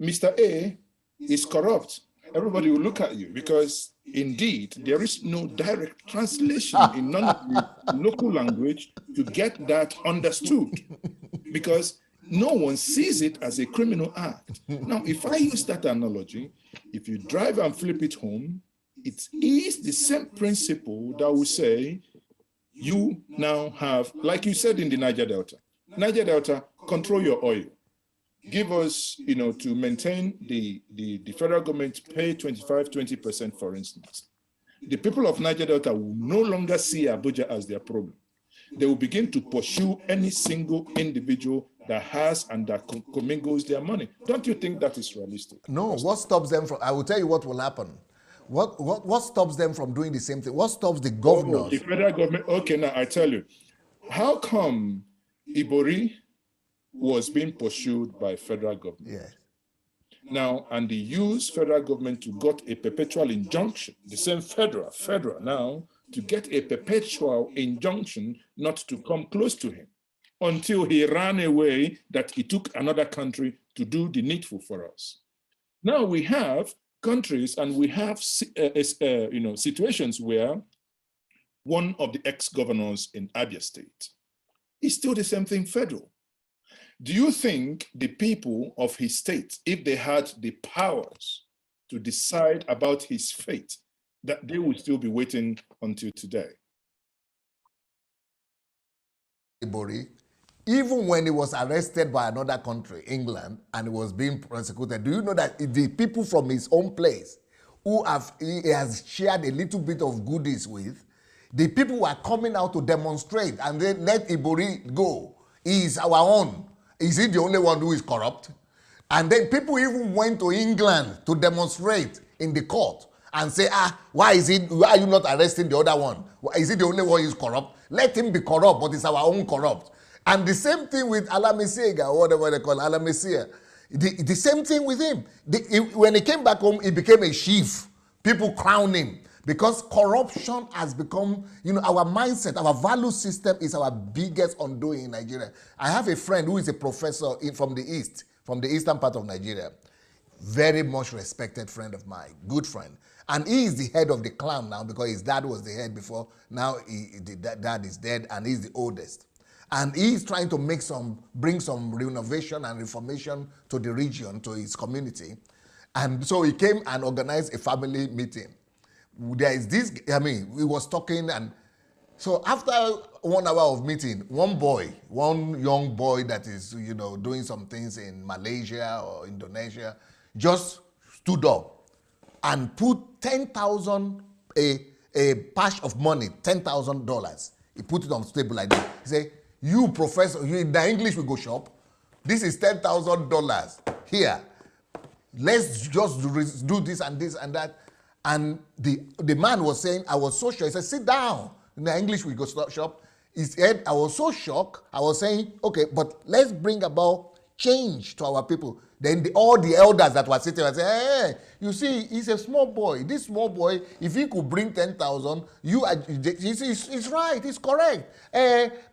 Mr. A is corrupt, everybody will look at you, because indeed there is no direct translation in none of the local language to get that understood, because no one sees it as a criminal act. Now, if I use that analogy, if you drive and flip it home, it is the same principle that will say, you now have, like you said in the Niger Delta, control your oil. Give us, to maintain the federal government pay 20%, for instance. The people of Niger Delta will no longer see Abuja as their problem. They will begin to pursue any single individual that has and that commingles their money. Don't you think that is realistic? No, what stops them from, I will tell you what will happen. What stops them from doing the same thing? What stops the governors? The federal government, okay, now I tell you. How come Ibori was being pursued by federal government? Yeah. Now, and they use federal government to get a perpetual injunction, the same federal now, to get a perpetual injunction not to come close to him until he ran away, that he took another country to do the needful for us. Now we have countries and we have situations where one of the ex-governors in Abia State is still the same thing federal. Do you think the people of his state, if they had the powers to decide about his fate, that they would still be waiting until today? Even when he was arrested by another country, England, and he was being prosecuted, do you know that the people from his own place who he has shared a little bit of goodies with, the people were coming out to demonstrate and they let Ibori go. He is our own. Is he the only one who is corrupt? And then people even went to England to demonstrate in the court and say, why are you not arresting the other one? Is he the only one who is corrupt? Let him be corrupt, but it's our own corrupt. And the same thing with Alamisiega, or whatever they call Alamisia. The same thing with him. When he came back home, he became a chief. People crown him. Because corruption has become, our mindset, our value system is our biggest undoing in Nigeria. I have a friend who is a professor from the eastern part of Nigeria. Very much respected friend of mine, good friend. And he is the head of the clan now because his dad was the head before. Now the dad is dead and he's the oldest. And he's trying to bring some renovation and reformation to the region, to his community. And so he came and organized a family meeting. There is this, we was talking, and so after 1 hour of meeting, one young boy that is, doing some things in Malaysia or Indonesia, just stood up and put 10,000, a patch of money, $10,000. He put it on the table like that. He said, you professor, you in the English we go shop. This is $10,000 here. Let's just do this and this and that. And the man was saying, I was so sure. He said, sit down. In the English we go shop. He said, I was so shocked. I was saying, okay, but let's bring about change to our people. Then all the elders that were sitting and say, hey, you see, he's a small boy. This small boy, if he could bring 10,000, he's right, he's correct.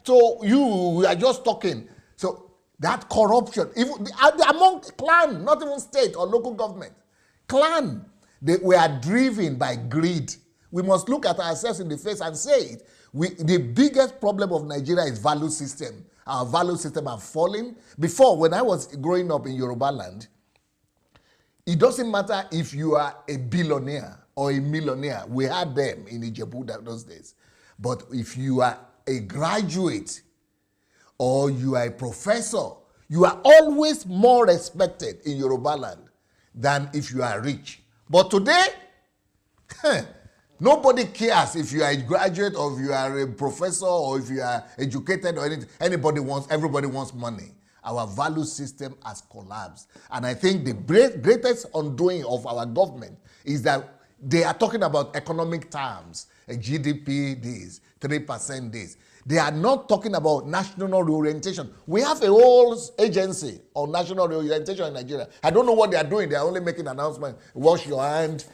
So you are just talking. So that corruption, even among clan, not even state or local government, clan, we are driven by greed. We must look at ourselves in the face and say it. The biggest problem of Nigeria is value system. Our value system are falling. Before, when I was growing up in Yoruba land, it doesn't matter if you are a billionaire or a millionaire. We had them in Ijebu those days. But if you are a graduate or you are a professor, you are always more respected in Yoruba land than if you are rich. But today, nobody cares if you are a graduate or if you are a professor or if you are educated or anything. Everybody wants money. Our value system has collapsed. And I think the greatest undoing of our government is that they are talking about economic terms, a GDP this, 3% this. They are not talking about national reorientation. We have a whole agency on national reorientation in Nigeria. I don't know what they are doing. They are only making announcements. Wash your hand,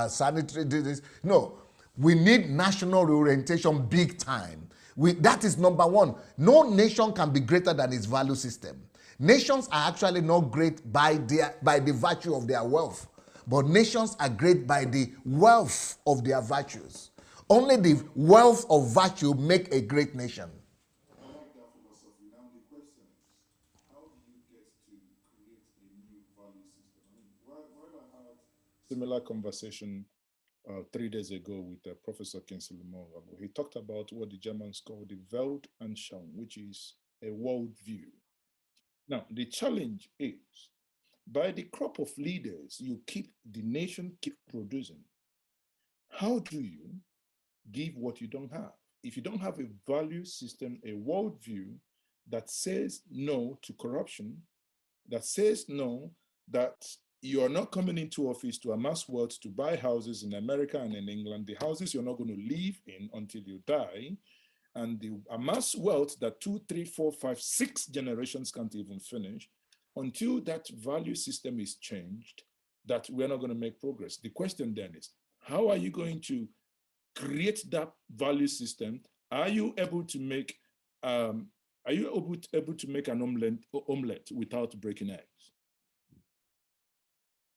sanitary, this. No, we need national reorientation big time. That is number one. No nation can be greater than its value system. Nations are actually not great by the virtue of their wealth, but nations are great by the wealth of their virtues. Only the wealth of virtue make a great nation. I like that philosophy. Now the question is, how do you get to create a new value system? I mean, while I had similar conversation 3 days ago with Professor Kingsley Morgan, he talked about what the Germans call the Weltanschauung, which is a world view. Now, the challenge is, by the crop of leaders the nation keep producing, how do you give what you don't have? If you don't have a value system, a worldview that says no to corruption, that says no, that you are not coming into office to amass wealth to buy houses in America and in England, the houses you're not going to live in until you die, and the amass wealth that 2, 3, 4, 5, 6 generations can't even finish, until that value system is changed, that we're not going to make progress. The question then is, how are you going to create that value system? Are you able to make an omelette without breaking eggs?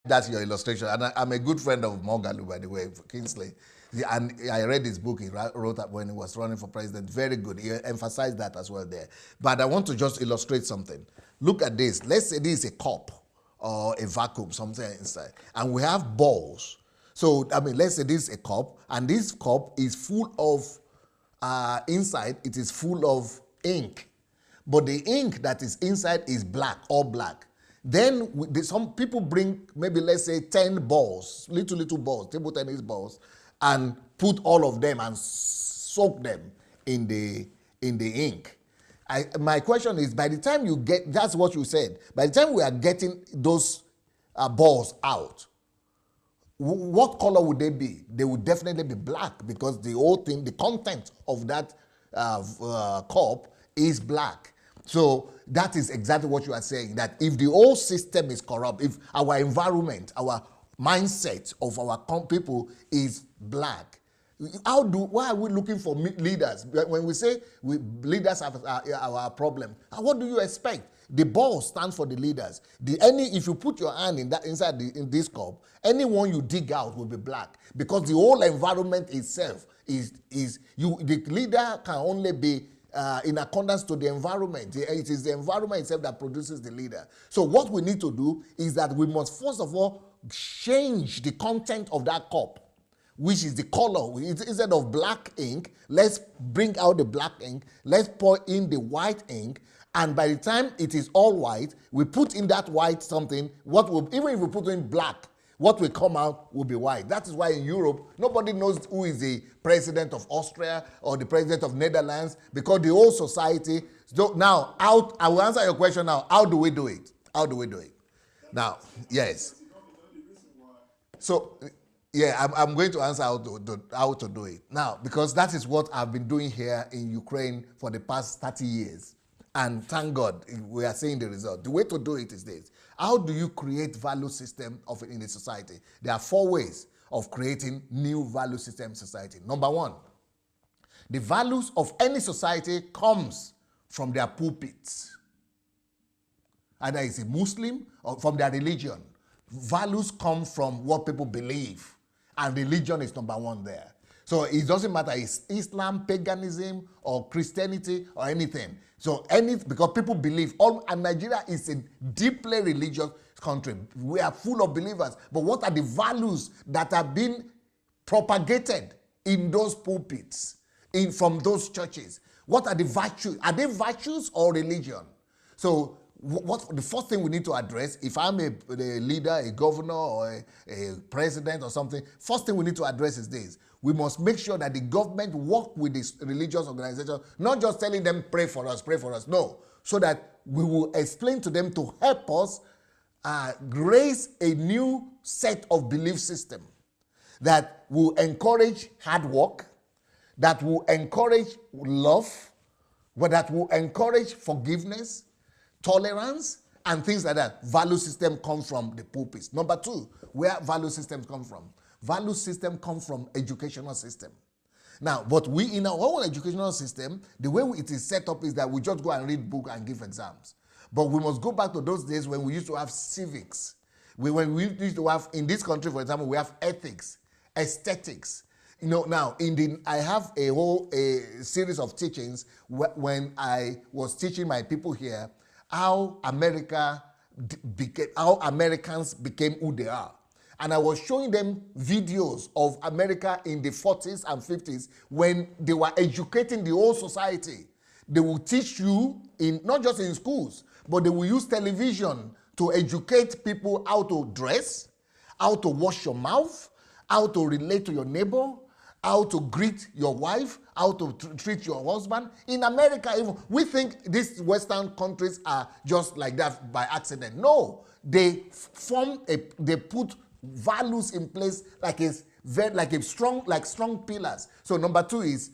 That's your illustration. And I'm a good friend of Mogalu, by the way, Kingsley. And I read his book he wrote up when he was running for president. Very good. He emphasized that as well there. But I want to just illustrate something. Look at this. Let's say this is a cup or a vacuum, something inside. And we have balls. So, let's say this is a cup, and this cup is full of, inside, it is full of ink. But the ink that is inside is black, all black. Then some people bring maybe, let's say, 10 balls, little balls, table tennis balls, and put all of them and soak them in the ink. My question is, by the time you get, that's what you said, by the time we are getting those balls out, what color would they be? They would definitely be black, because the whole thing, the content of that cup is black. So that is exactly what you are saying, that if the whole system is corrupt, if our environment, our mindset of our people is black, why are we looking for leaders? When we say leaders have our problem, what do you expect? The ball stands for the leaders. If you put your hand in in this cup, anyone you dig out will be black, because the whole environment itself the leader can only be in accordance to the environment. It is the environment itself that produces the leader. So what we need to do is that we must first of all change the content of that cup, which is the color. Instead of black ink, let's bring out the black ink, let's pour in the white ink, and by the time it is all white, we put in that white something, even if we put in black, what will come out will be white. That is why in Europe, nobody knows who is the president of Austria or the president of Netherlands, because the whole society. So now, I will answer your question now. How do we do it? How do we do it? Now, yes. So, yeah, I'm going to answer how to do it. Now, because that is what I've been doing here in Ukraine for the past 30 years. And thank God, we are seeing the result. The way to do it is this. How do you create value system in a society? There are 4 ways of creating new value system society. Number 1, the values of any society comes from their pulpits. Either it's a Muslim or from their religion. Values come from what people believe, and religion is number 1 there. So it doesn't matter it's Islam, paganism, or Christianity, or anything. So because people believe, and Nigeria is a deeply religious country. We are full of believers. But what are the values that are being propagated in those pulpits, from those churches? What are the virtues? Are they virtues or religion? So what the first thing we need to address, if I'm a leader, a governor, or a president or something, first thing we need to address is this. We must make sure that the government work with this religious organization, not just telling them, pray for us, no. So that we will explain to them to help us raise a new set of belief system that will encourage hard work, that will encourage love, but that will encourage forgiveness, tolerance, and things like that. Value system comes from the pulpits. Number 2, where value systems come from? Value system comes from educational system. Now, but we in our own educational system, the way it is set up is that we just go and read book and give exams. But we must go back to those days when we used to have civics. When we used to have, in this country, for example, we have ethics, aesthetics. Now, I have a whole series of teachings when I was teaching my people here how Americans became who they are. And I was showing them videos of America in the 40s and 50s when they were educating the whole society. They will teach you, not just in schools, but they will use television to educate people how to dress, how to wash your mouth, how to relate to your neighbor, how to greet your wife, how to treat your husband. In America, even, we think these Western countries are just like that by accident. No, they put values in place like strong pillars. So number 2 is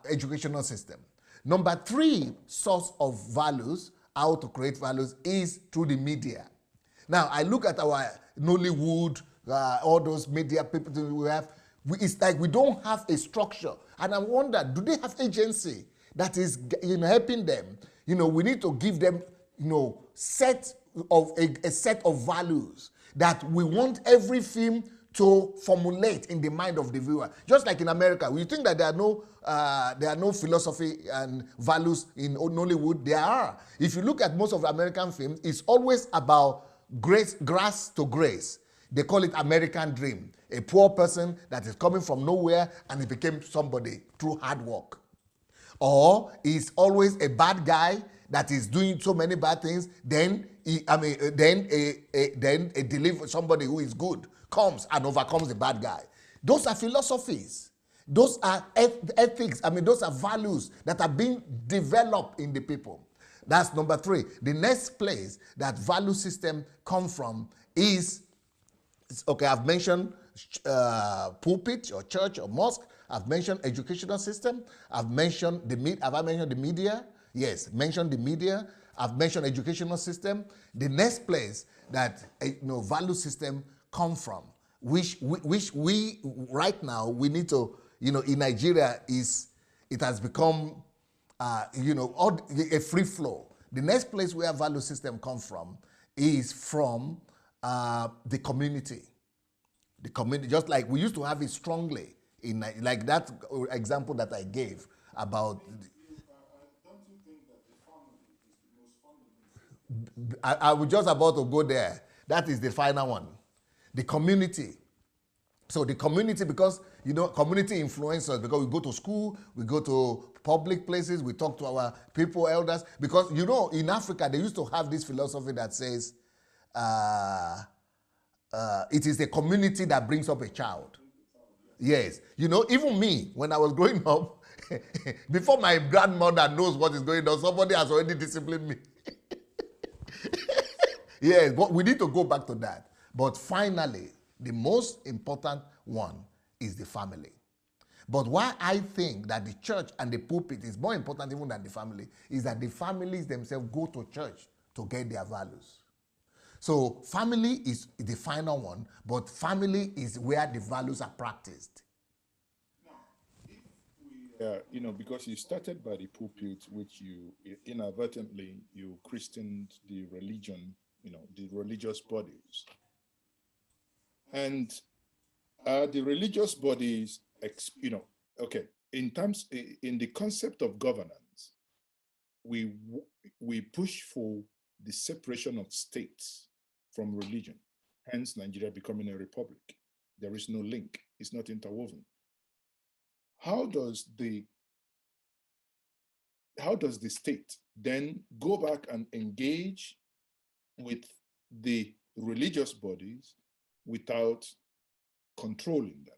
educational system. Number 3 source of values, how to create values, is through the media. Now I look at our Nollywood, all those media people we have. It's like we don't have a structure, and I wonder, do they have agency that is helping them? We need to give them a set of values that we want every film to formulate in the mind of the viewer. Just like in America, you think that there are no philosophy and values in Nollywood? There are. If you look at most of the American films, it's always about grass to grace. They call it American dream. A poor person that is coming from nowhere and he became somebody through hard work. Or he's always a bad guy that is doing so many bad things, then somebody who is good comes and overcomes the bad guy. Those are philosophies. Those are ethics. Those are values that are being developed in the people. That's number 3. The next place that value system come from is, okay, I've mentioned pulpit or church or mosque. I've mentioned educational system. Have I mentioned the media? Yes, mentioned the media. I've mentioned educational system. The next place that value system come from, which we right now we need to, in Nigeria, it has become a free flow. The next place where value system comes from is from the community. The community, just like we used to have it strongly in like that example that I gave about. Don't you think that the family is the most fundamental? I was just about to go there. That is the final one. The community. So the community, because community influences, because we go to school, we go to public places, we talk to our people, elders. Because in Africa they used to have this philosophy that says it is the community that brings up a child. Yes. Even me, when I was growing up, before my grandmother knows what is going on, somebody has already disciplined me. Yes, but we need to go back to that. But finally, the most important one is the family. But why I think that the church and the pulpit is more important even than the family is that the families themselves go to church to get their values. So family is the final one, but family is where the values are practiced. Because you started by the pulpit, which you inadvertently christened the religion, the religious bodies. And the religious bodies, in the concept of governance, we push for the separation of states from religion, hence Nigeria becoming a republic. There is no link, it's not interwoven. How does the state then go back and engage with the religious bodies without controlling them?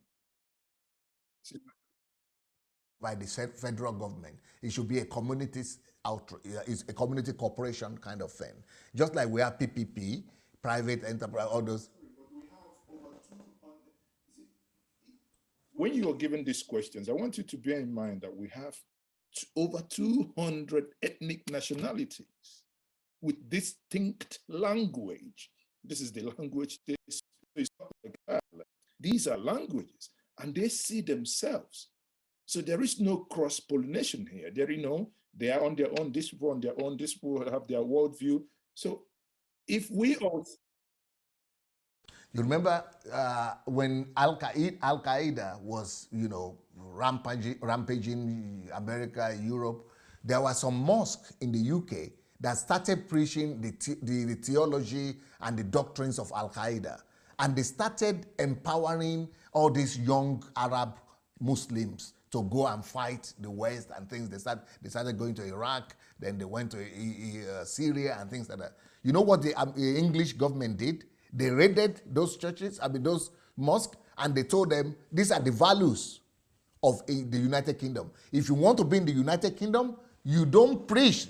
By the federal government, it should be a community it's a community corporation kind of thing. Just like we have PPP, private enterprise, all those. But we have over 200. When you are given these questions, I want you to bear in mind that we have over 200 ethnic nationalities with distinct language. This is the language they speak. These are languages, and they see themselves. So there is no cross-pollination here. They are on their own, this people on their own, this people have their worldview. So if we all... You remember when Al-Qaeda was, rampaging America, Europe, there was some mosque in the UK that started preaching the theology and the doctrines of Al-Qaeda. And they started empowering all these young Arab Muslims to go and fight the West and things. They started going to Iraq, then they went to Syria and things like that. You know what the English government did? They raided those churches, those mosques, and they told them, these are the values of the United Kingdom. If you want to be in the United Kingdom, you don't preach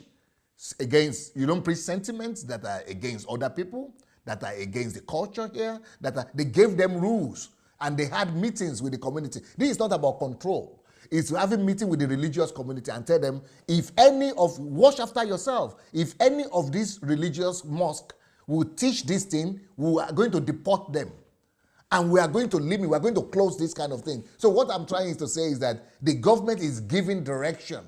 sentiments that are against other people, that are against the culture here, they gave them rules, and they had meetings with the community. This is not about control. It's having meeting with the religious community and tell them, watch after yourself. If any of these religious mosques will teach this thing, we are going to deport them. And we are going to limit, we are going to close this kind of thing. So what I'm trying to say is that the government is giving direction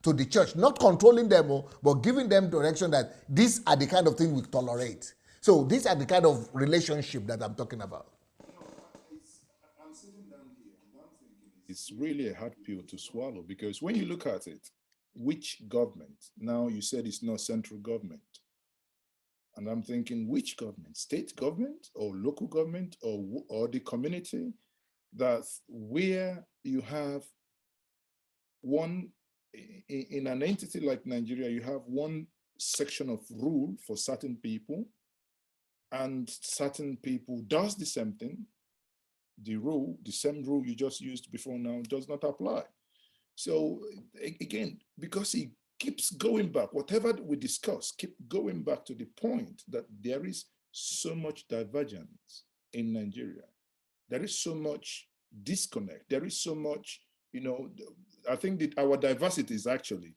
to the church, not controlling them, but giving them direction that these are the kind of things we tolerate. So these are the kind of relationship that I'm talking about. I'm sitting down here and I'm thinking it's really a hard pill to swallow, because when you look at it, which government? Now you said it's not central government. And I'm thinking, which government? State government or local government or the community? That's where you have one, in an entity like Nigeria, you have one section of rule for certain people, and certain people does the same thing. The same rule you just used before now does not apply. So again, because it keeps going back, whatever we discuss, keep going back to the point that there is so much divergence in Nigeria. There is so much disconnect. There is so much, I think that our diversity is actually,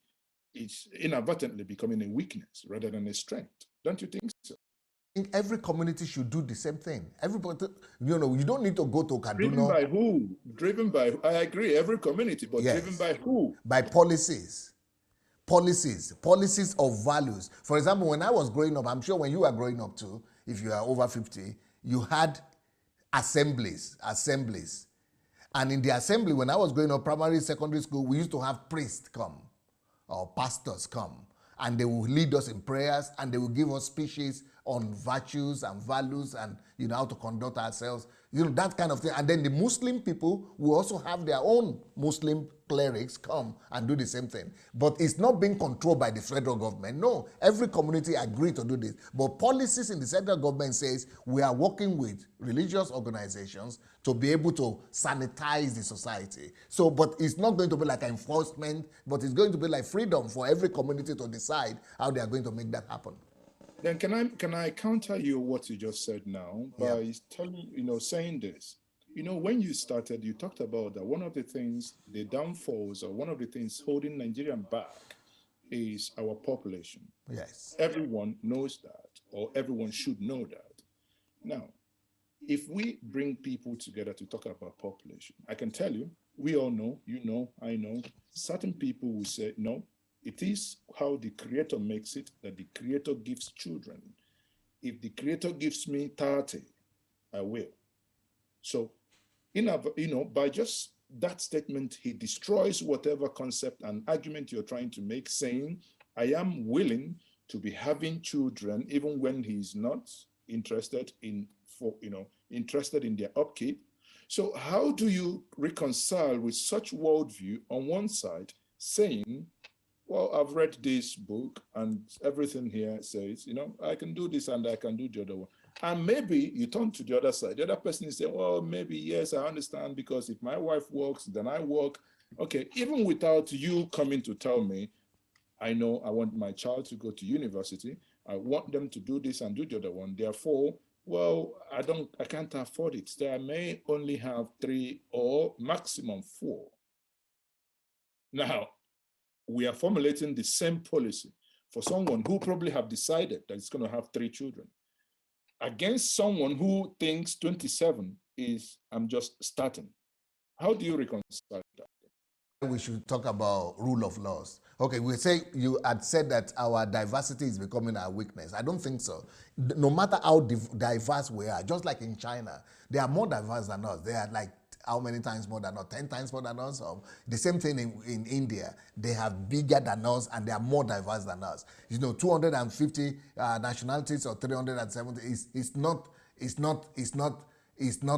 it's inadvertently becoming a weakness rather than a strength. Don't you think so? I think every community should do the same thing. Everybody, you don't need to go to Kaduna. Driven by who? I agree, every community, but yes. Driven by who? By policies. policies of values. For example, when I was growing up, I'm sure when you were growing up too, if you are over 50, you had assemblies. And in the assembly, when I was growing up, primary, secondary school, we used to have priests come or pastors come, and they will lead us in prayers, and they will give us speeches on virtues and values and how to conduct ourselves, that kind of thing. And then the Muslim people will also have their own Muslim clerics come and do the same thing. But it's not being controlled by the federal government. No, every community agreed to do this. But policies in the central government says we are working with religious organizations to be able to sanitize the society. So, but it's not going to be like enforcement, but it's going to be like freedom for every community to decide how they are going to make that happen. Then can I counter you what you just said now by saying this? When you started, you talked about that one of the things, the downfalls, or one of the things holding Nigerian back is our population. Yes. Everyone knows that, or everyone should know that. Now, if we bring people together to talk about population, I can tell you, we all know, I know, certain people will say, no, it is how the Creator makes it that the Creator gives children. If the Creator gives me 30, I will. So, by just that statement, he destroys whatever concept and argument you're trying to make, saying, I am willing to be having children even when he's not interested in their upkeep. So how do you reconcile with such worldview on one side, saying, well, I've read this book and everything here says, I can do this and I can do the other one. And maybe you turn to the other side. The other person is saying, well, maybe, yes, I understand, because if my wife works, then I work. Okay, even without you coming to tell me, I know I want my child to go to university. I want them to do this and do the other one. Therefore, well, I can't afford it. So I may only have 3 or maximum 4. Now, we are formulating the same policy for someone who probably have decided that it's going to have 3 children against someone who thinks 27 is, I'm just starting. How do you reconcile that? We should talk about rule of laws. Okay, we say you had said that our diversity is becoming our weakness. I don't think so. No matter how diverse we are, just like in China, they are more diverse than us. They are like how many times more than us? 10 times more than us? The same thing in India. They have bigger than us and they are more diverse than us. 250 nationalities or 370 is not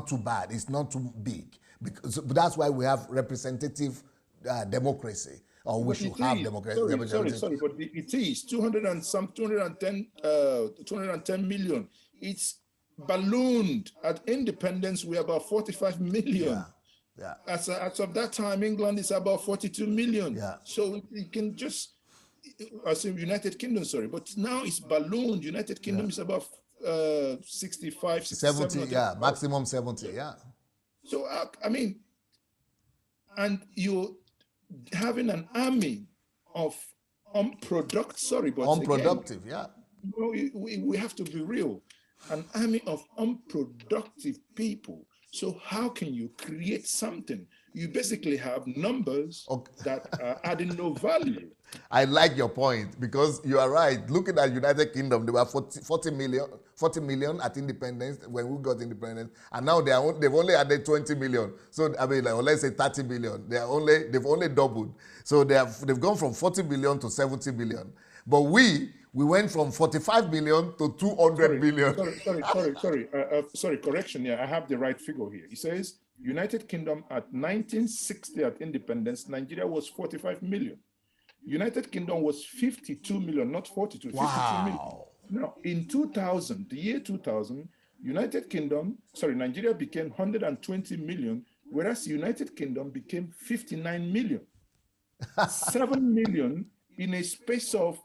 too bad. It's not too big. But that's why we have representative democracy, or we should have democracy. Sorry, but it is 210 million. It's ballooned. At independence, we're about 45 million. Yeah. As of that time, England is about 42 million. Yeah. So you can just, I say United Kingdom, sorry, but now it's ballooned. United Kingdom is about 65, 70, maximum 70, So, and you're having an army of unproductive, we have to be real. An army of unproductive people. So how can you create something? You basically have numbers that are adding no value. I like your point, because you are right. Looking at United Kingdom, they were 40 million at independence when we got independence, and now they've only added 20 million. So let's say 30 million. They've only doubled. So they've gone from 40 billion to 70 billion. But we went from 45 billion to 200 billion. Sorry, correction here. I have the right figure here. It says United Kingdom at 1960 at independence, Nigeria was 45 million. United Kingdom was 52 million, not 42, 52 million. Now, in 2000, the year 2000, Nigeria became 120 million, whereas United Kingdom became 59 million. 7 million in a space of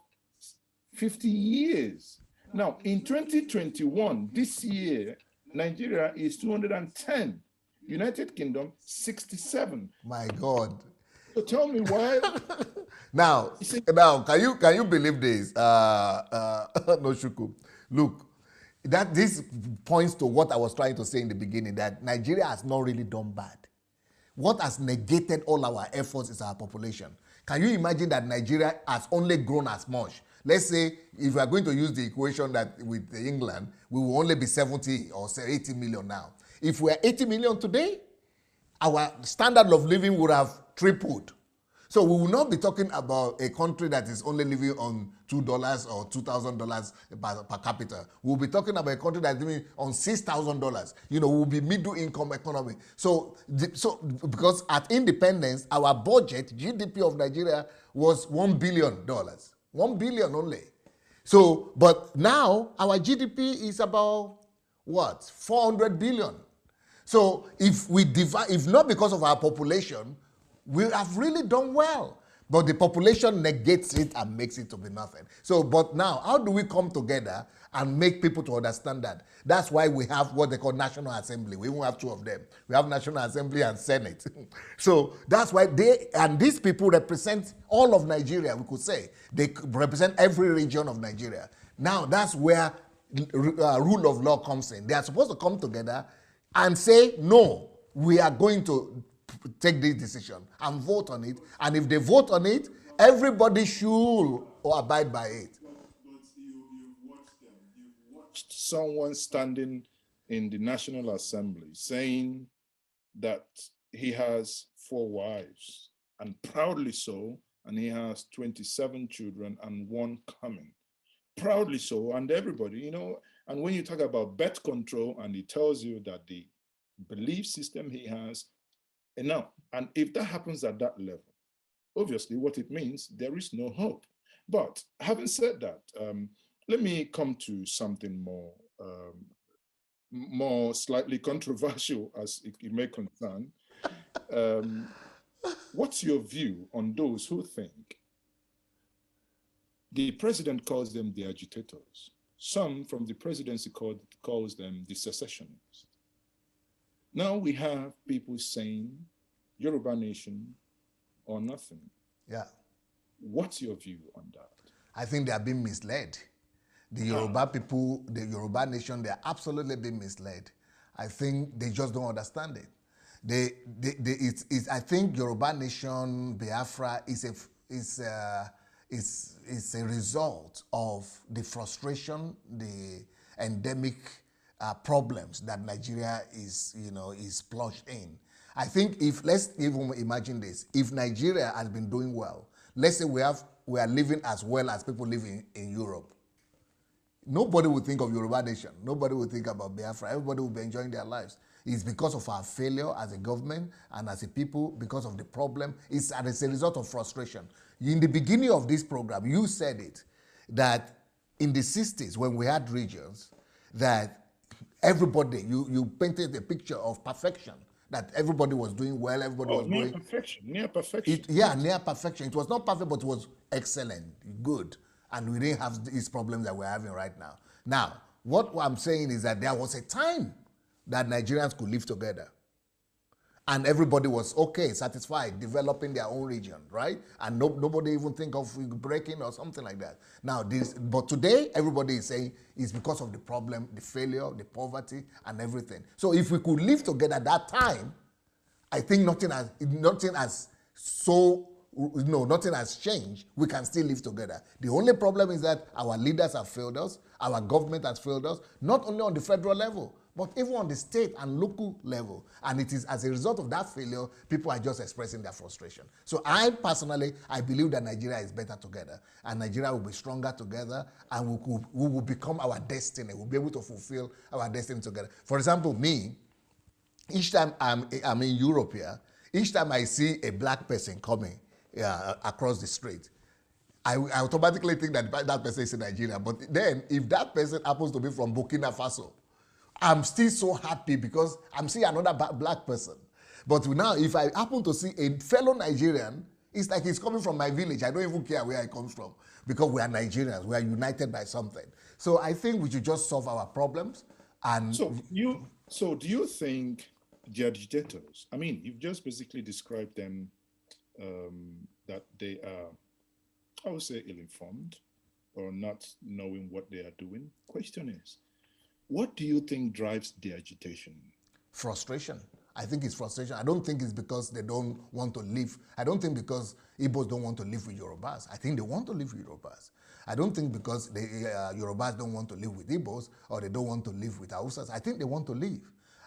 50 years. Now, in 2021, this year, Nigeria is 210, United Kingdom 67. My God. So tell me why. Now, can you believe this? No, Shuku. Look, this points to what I was trying to say in the beginning, that Nigeria has not really done bad. What has negated all our efforts is our population. Can you imagine that Nigeria has only grown as much? Let's say if we are going to use the equation that with England, we will only be 70 or say 80 million now. If we are 80 million today, our standard of living would have tripled. So we will not be talking about a country that is only living on $2 or $2,000 per capita. We'll be talking about a country that's living on $6,000. We'll be middle income economy. So because at independence, our budget, GDP of Nigeria was $1 billion. $1 billion only. So, but now our GDP is about what? 400 billion. So if we divide, if not because of our population, we have really done well. But the population negates it and makes it to be nothing. So, but now, how do we come together and make people to understand that? That's why we have what they call National Assembly. We even have two of them. We have National Assembly and Senate. So that's why these people represent all of Nigeria, we could say. They represent every region of Nigeria. Now, that's where rule of law comes in. They are supposed to come together and say, no, we are going to take this decision and vote on it. And if they vote on it, everybody should abide by it. But you've watched them. You've watched someone standing in the National Assembly saying that he has 4 wives, and proudly so, and he has 27 children and 1 coming. Proudly so, and everybody, and when you talk about birth control, and he tells you that the belief system he has, enough. And if that happens at that level, obviously what it means, there is no hope. But having said that, let me come to something more slightly controversial, as it may concern. What's your view on those who think the president calls them the agitators? Some from the presidency calls them the secessionists. Now we have people saying Yoruba nation or nothing. Yeah. What's your view on that? I think they are being misled. The Yoruba people, the Yoruba nation, they are absolutely being misled. I think they just don't understand it. I think Yoruba nation, Biafra is a result of the frustration, the endemic problems that Nigeria is plunged in. I think let's even imagine this, if Nigeria has been doing well, let's say we are living as well as people living in Europe, nobody would think of Yoruba nation. Nobody would think about Biafra. Everybody would be enjoying their lives. It's because of our failure as a government and as a people, because of the problem. It's as a result of frustration. In the beginning of this program, you said it, that in the 60s, when we had regions, that everybody, you painted a picture of perfection, that everybody was doing well, everybody was near doing... perfection, near perfection. Near perfection. It was not perfect, but it was excellent, good. And we didn't have these problems that we're having right now. Now, what I'm saying is that there was a time that Nigerians could live together. And everybody was okay, satisfied, developing their own region, right? And nobody even think of breaking or something like that. Now, but today, everybody is saying it's because of the problem, the failure, the poverty, and everything. So if we could live together at that time, I think nothing has changed. We can still live together. The only problem is that our leaders have failed us, our government has failed us, not only on the federal level, but even on the state and local level. And it is as a result of that failure, people are just expressing their frustration. So I personally believe that Nigeria is better together, and Nigeria will be stronger together, and we will become our destiny. We'll be able to fulfill our destiny together. For example, me, each time I'm in Europe here, each time I see a black person coming across the street, I automatically think that person is in Nigeria. But then, if that person happens to be from Burkina Faso, I'm still so happy because I'm seeing another black person. But now, if I happen to see a fellow Nigerian, it's like he's coming from my village. I don't even care where he comes from, because we are Nigerians. We are united by something. So I think we should just solve our problems. And so do you think the agitators, I mean, you've just basically described them, that they are, I would say, ill-informed or not knowing what they are doing. Question is, what do you think drives the agitation? Frustration. I think it's frustration. I don't think it's because they don't want to live. I don't think because Igbos don't want to live with Yorubas. I think they want to live with Yorubas. I don't think because the Yorubas don't want to live with Igbos or they don't want to live with Hausas. I think they want to live.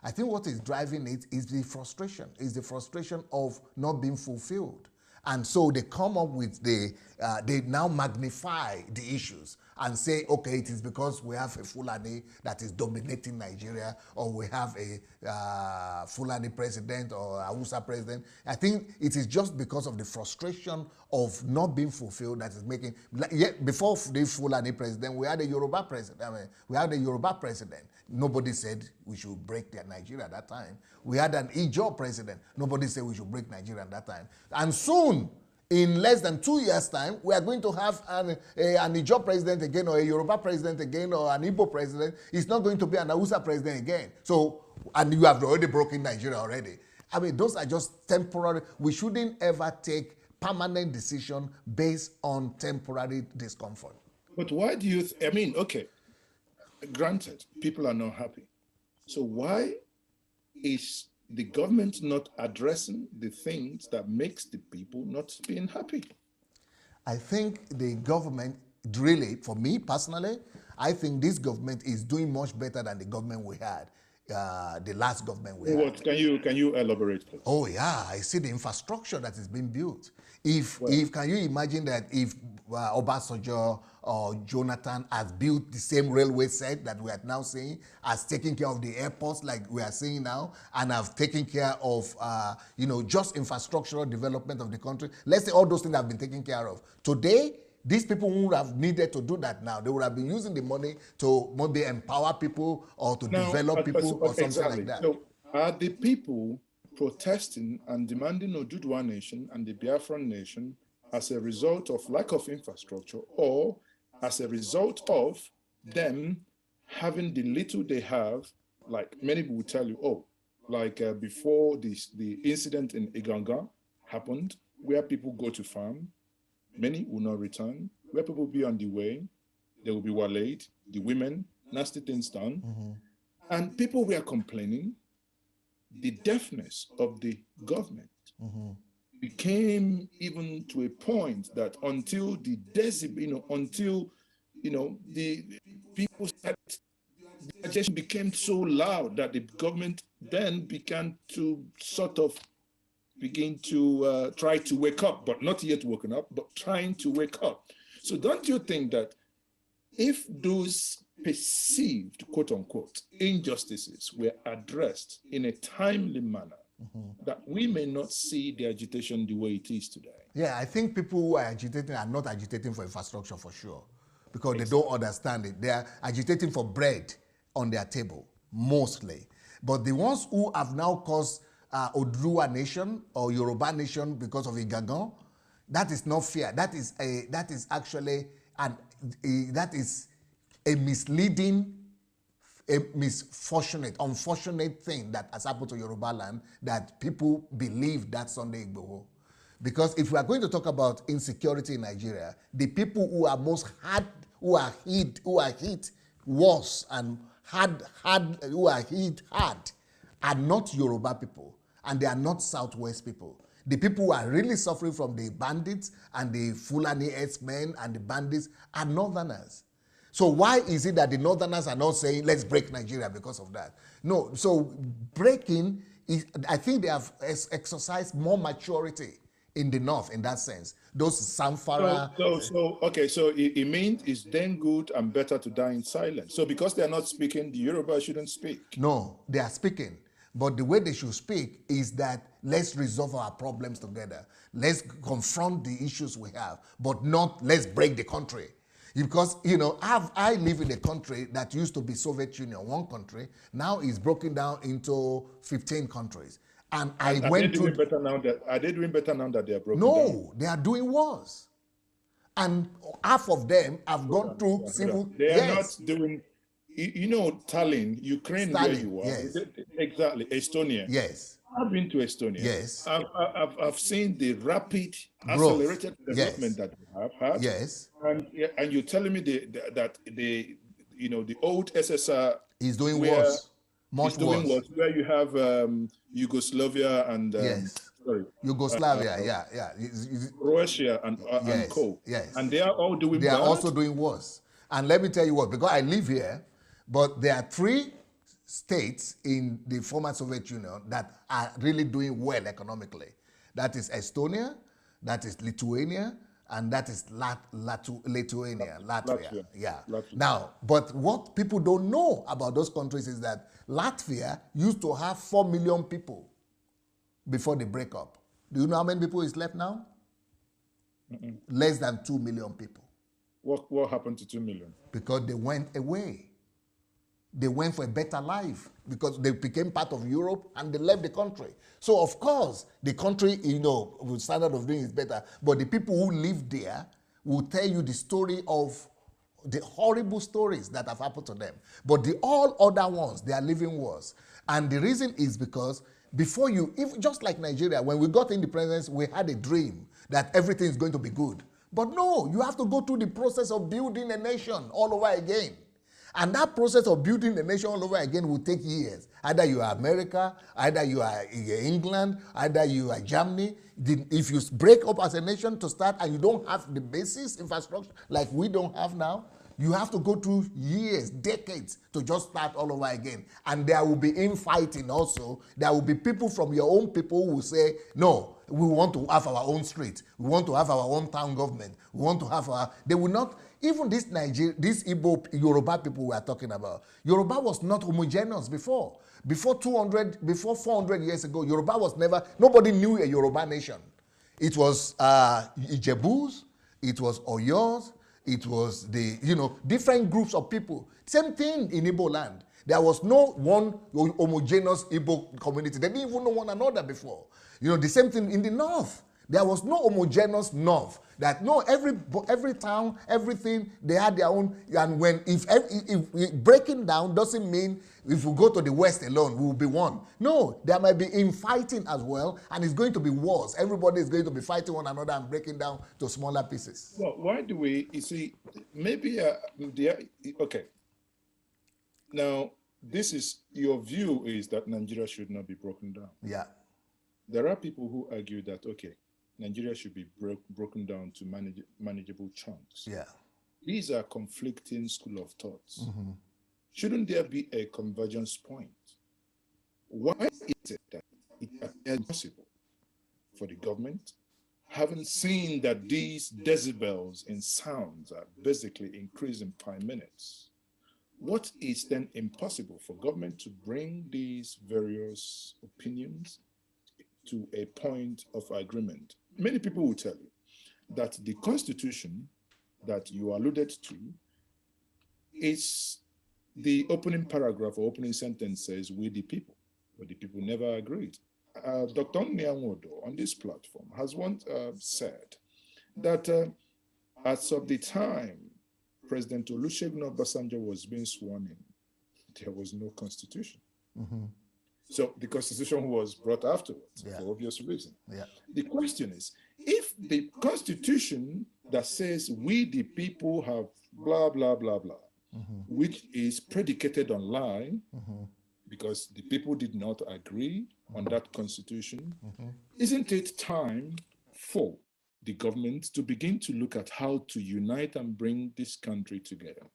I think what is driving it is the frustration. Is the frustration of not being fulfilled. And so they come up with they now magnify the issues and say, okay, it is because we have a Fulani that is dominating Nigeria, or we have a Fulani president or a Hausa president. I think it is just because of the frustration of not being fulfilled that is making, yet before the Fulani president, we had a Yoruba president. I mean, we had a Yoruba president. Nobody said we should break Nigeria at that time. We had an Ijaw president. Nobody said we should break Nigeria at that time. And soon, in less than 2 years' time, we are going to have an Ijaw president again, or a Yoruba president again, or an Igbo president. It's not going to be an Hausa president again. So, and you have already broken Nigeria already. I mean, those are just temporary. We shouldn't ever take permanent decision based on temporary discomfort. But why do you, I mean, okay, granted, people are not happy. So why is the government not addressing the things that makes the people not being happy? I think the government, really, for me personally, I think this government is doing much better than the government we had, the last government we had. What can you elaborate, please? Oh yeah, I see the infrastructure that is being built. If can you imagine that if Obasanjo or Jonathan has built the same railway set that we are now seeing, has taken care of the airports like we are seeing now, and have taken care of just infrastructural development of the country. Let's say all those things have been taken care of. Today, these people who would have needed to do that now, they would have been using the money to maybe empower people or to develop people or something like that. So are the people protesting and demanding Oduduwa nation and the Biafran nation as a result of lack of infrastructure, or as a result of them having the little they have? Like many people will tell you, before the incident in Iganga happened, where people go to farm, many will not return. Where people will be on the way, they will be waylaid, the women, nasty things done. Mm-hmm. And people were complaining. The deafness of the government became even to a point that until the people started, the agitation became so loud that the government then began to sort of begin to try to wake up, but not yet woken up, but trying to wake up. So don't you think that if those perceived, quote unquote, injustices were addressed in a timely manner, that we may not see the agitation the way it is today? Yeah, I think people who are agitating are not agitating for infrastructure for sure, because they don't understand it. They are agitating for bread on their table, mostly. But the ones who have now caused Oduduwa nation or Yoruba nation because of Igagan, that is not fair. That is actually a misleading, unfortunate thing that has happened to Yoruba land, that people believe that's Sunday Igboho. Because if we are going to talk about insecurity in Nigeria, the people who are most hard, who are hit worse and who are hit hard, are not Yoruba people, and they are not Southwest people. The people who are really suffering from the bandits and the Fulani herdsmen and the bandits are Northerners. So why is it that the Northerners are not saying, let's break Nigeria because of that? No, so breaking, I think they have exercised more maturity in the North in that sense. Those Samfara... So it means it's then good and better to die in silence. So because they are not speaking, the Yoruba shouldn't speak? No, they are speaking. But the way they should speak is that let's resolve our problems together. Let's confront the issues we have, but not let's break the country. Because, I live in a country that used to be Soviet Union, one country, now is broken down into 15 countries. And are they doing better now that they are broken down? No, they are doing worse. And half of them have gone through civil... They are not doing... Tallinn, Ukraine, where you are. Yes. Exactly, Estonia. Yes. I've been to Estonia. Yes. I've seen the rapid, accelerated development that we have had. Yes. And you're telling me that the old SSR is doing worse. Much doing worse. what? Where you have Yugoslavia and Yes. sorry, Yugoslavia, yeah. Russia and Yes, co. yes. And they are all doing They are bad. also doing worse. And let me tell you what, because I live here, but there are 3 states in the former Soviet Union that are really doing well economically. That is Estonia, that is Lithuania, and that is Lithuania, Latvia. Yeah. Latvia. Now, but what people don't know about those countries is that Latvia used to have 4 million people before the breakup. Do you know how many people is left now? Less than 2 million people. What happened to 2 million? Because they went away. They went for a better life because they became part of Europe and they left the country. So of course, the country, with standard of living is better. But the people who live there will tell you the story of the horrible stories that have happened to them. But the all other ones, they are living worse. And the reason is because before just like Nigeria, when we got independence, we had a dream that everything is going to be good. But no, you have to go through the process of building a nation all over again. And that process of building the nation all over again will take years. Either you are America, either you are England, either you are Germany. If you break up as a nation to start and you don't have the basis infrastructure like we don't have now, you have to go through years, decades to just start all over again. And there will be infighting also. There will be people from your own people who will say, no, we want to have our own street. We want to have our own town government. We want to have they will not, even this Igbo, Yoruba people we are talking about. Yoruba was not homogeneous before. Before 400 years ago, Yoruba was nobody knew a Yoruba nation. It was Ijebus, it was Oyos, it was different groups of people. Same thing in Igbo land. There was no one homogeneous Igbo community. They didn't even know one another before. The same thing in the north. There was no homogeneous north. That no, every town, everything, they had their own. And if breaking down doesn't mean if we go to the west alone, we will be one. No, there might be infighting as well, and it's going to be wars. Everybody is going to be fighting one another and breaking down to smaller pieces. Well, why do we? You see, maybe okay. Now, your view is that Nigeria should not be broken down. Yeah. There are people who argue that, okay, Nigeria should be broken down to manageable chunks. Yeah. These are conflicting school of thoughts. Mm-hmm. Shouldn't there be a convergence point? Why is it that it appears possible for the government, having seen that these decibels in sounds are basically increasing per minute? What is then impossible for government to bring these various opinions to a point of agreement? Many people will tell you that the Constitution that you alluded to is the opening paragraph or opening sentence says, we the people, but the people never agreed. Dr. Nyanwodo on this platform has once said that as of the time President Olusegun Obasanjo was being sworn in, there was no constitution. Mm-hmm. So the constitution was brought afterwards for obvious reasons. Yeah. The question is, if the constitution that says we the people have blah, blah, blah, blah, mm-hmm. which is predicated on lie, mm-hmm. because the people did not agree on that constitution, mm-hmm. isn't it time for the government to begin to look at how to unite and bring this country together?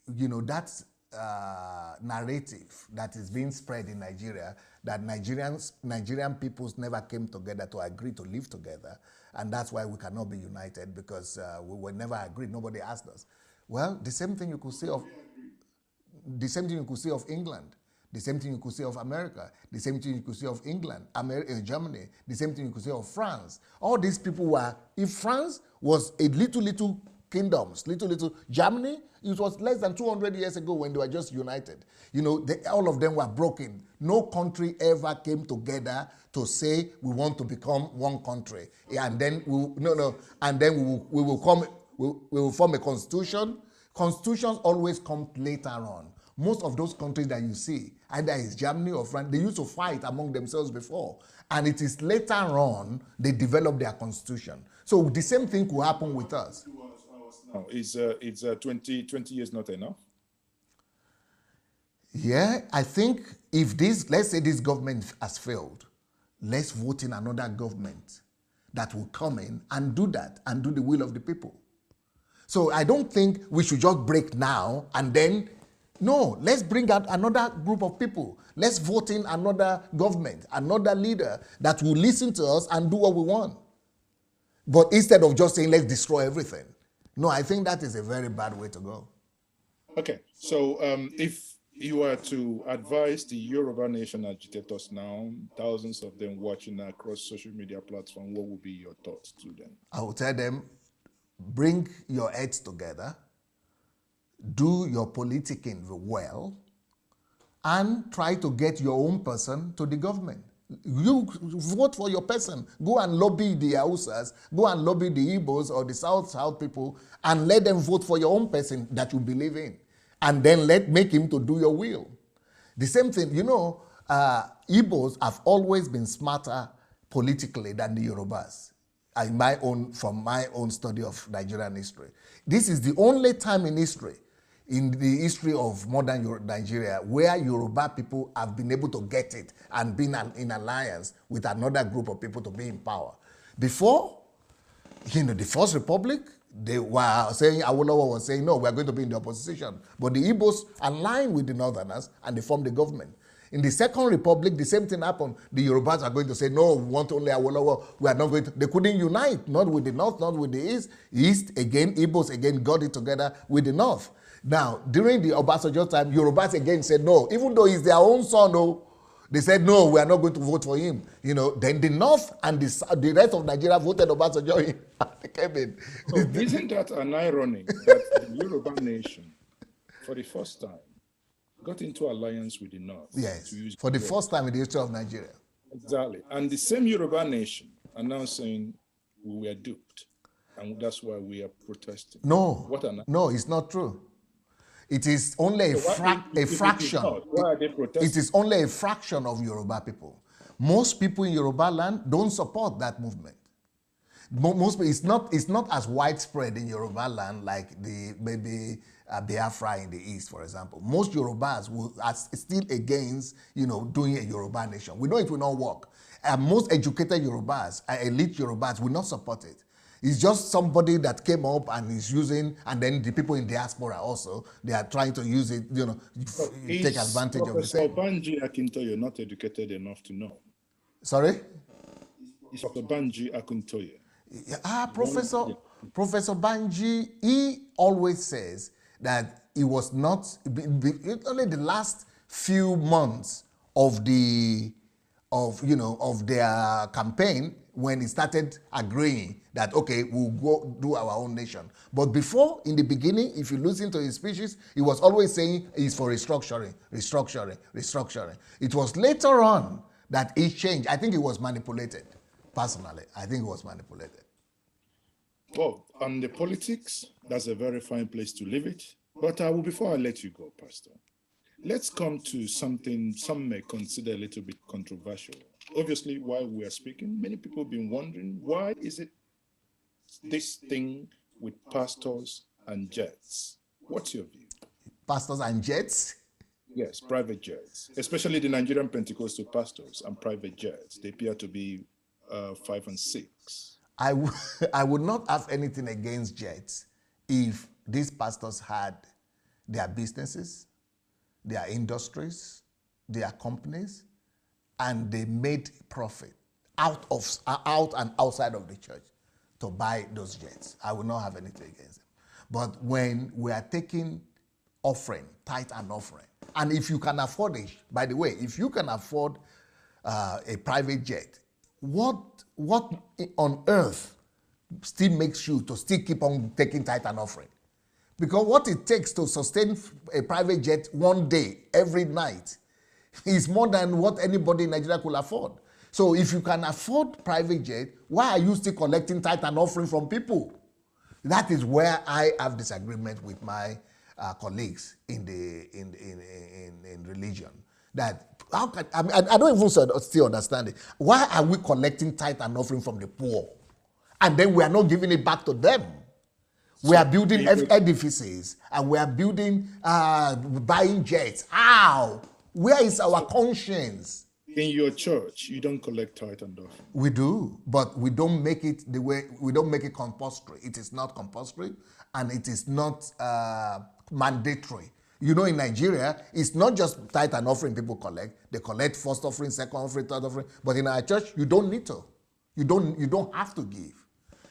That's narrative that is being spread in Nigeria, that Nigerian peoples never came together to agree to live together, and that's why we cannot be united, because we were never agreed. Nobody asked us. Well, the same thing you could say of England. The same thing you could say of America. The same thing you could say of England, Germany. The same thing you could say of France. All these people were, if France was a little kingdoms, little Germany, it was less than 200 years ago when they were just united. All of them were broken. No country ever came together to say we want to become one country. And then we will form a constitution. Constitutions always come later on. Most of those countries that you see, either it's Germany or France, they used to fight among themselves before. And it is later on they develop their constitution. So the same thing could happen with us. Is 20 years not enough? Yeah, I think if this, let's say this government has failed, let's vote in another government that will come in and do that and do the will of the people. So I don't think we should just break now and then, no, let's bring out another group of people. Let's vote in another government, another leader that will listen to us and do what we want. But instead of just saying, let's destroy everything. No, I think that is a very bad way to go. Okay, so if you were to advise the Yoruba Nation agitators now, thousands of them watching across social media platforms, what would be your thoughts to them? I will tell them, bring your heads together, do your politicking well, and try to get your own person to the government. You vote for your person. Go and lobby the Hausas, go and lobby the Igbos or the South people, and let them vote for your own person that you believe in. And then make him to do your will. The same thing, Igbos have always been smarter politically than the Yorubas. From my own study of Nigerian history. This is the only time in history, in the history of modern Nigeria, where Yoruba people have been able to get it and been in alliance with another group of people to be in power. Before, the First Republic, they were saying, Awolowo was saying, no, we're going to be in the opposition. But the Igbos aligned with the Northerners and they formed the government. In the Second Republic, the same thing happened. The Yorubas are going to say, no, we want only Awolowo. We are not going to. They couldn't unite, not with the North, not with the East. East, again, Igbos again got it together with the North. Now, during the Obasanjo time, Yorubas again said no, even though he's their own son, no. They said, no, we are not going to vote for him. Then the North and the rest of Nigeria voted Obasanjo in. They came in. So isn't that an irony that the Yoruba nation, for the first time, got into alliance with the North? Yes, for the first time in the history of Nigeria. Exactly. And the same Yoruba nation are now saying we were duped. And that's why we are protesting. No, it's not true. It is only a fraction. Why are they protesting? It is only a fraction of Yoruba people. Most people in Yoruba land don't support that movement. It's not as widespread in Yoruba land like maybe Biafra in the East, for example. Most Yorubas are still against doing a Yoruba nation. We know it will not work. Most educated Yorubas, elite Yorubas, will not support it. It's just somebody that came up and is using, and then the people in diaspora also, they are trying to use it, take advantage of the same. Professor Banji Akintoye not educated enough to know? Sorry? Is Dr. Banji Akintoye? Professor Banji, he always says that he was not, only the last few months of their campaign, when he started agreeing that, okay, we'll go do our own nation. But before, in the beginning, if you listen to his speeches, he was always saying he's for restructuring. It was later on that he changed. I think he was manipulated, personally. I think he was manipulated. Well, on the politics, that's a very fine place to leave it. But before I let you go, Pastor, let's come to something some may consider a little bit controversial. Obviously, while we are speaking, many people have been wondering, why is it this thing with pastors and jets? What's your view? Pastors and jets? Yes, private jets, especially the Nigerian Pentecostal pastors and private jets. They appear to be 5 and 6. I would not have anything against jets if these pastors had their businesses, their industries, their companies, and they made profit out and outside of the church to buy those jets. I will not have anything against them. But when we are taking offering, tithe and offering, and if you can afford it, by the way, if you can afford a private jet, what on earth still makes you to still keep on taking tithe and offering? Because what it takes to sustain a private jet one day, every night, is more than what anybody in Nigeria could afford. So if you can afford private jet, why are you still collecting tithe and offering from people? That is where I have disagreement with my colleagues in religion. That how can I don't even still understand it. Why are we collecting tithe and offering from the poor, and then we are not giving it back to them? We are building edifices and we are building, buying jets. How? Where is our conscience? In your church, you don't collect tithe and offering. We do, but we don't make it we don't make it compulsory. It is not compulsory and it is not mandatory. You know, in Nigeria, it's not just tithe and offering people collect. They collect first offering, second offering, third offering. But in our church, you don't need to. You don't have to give.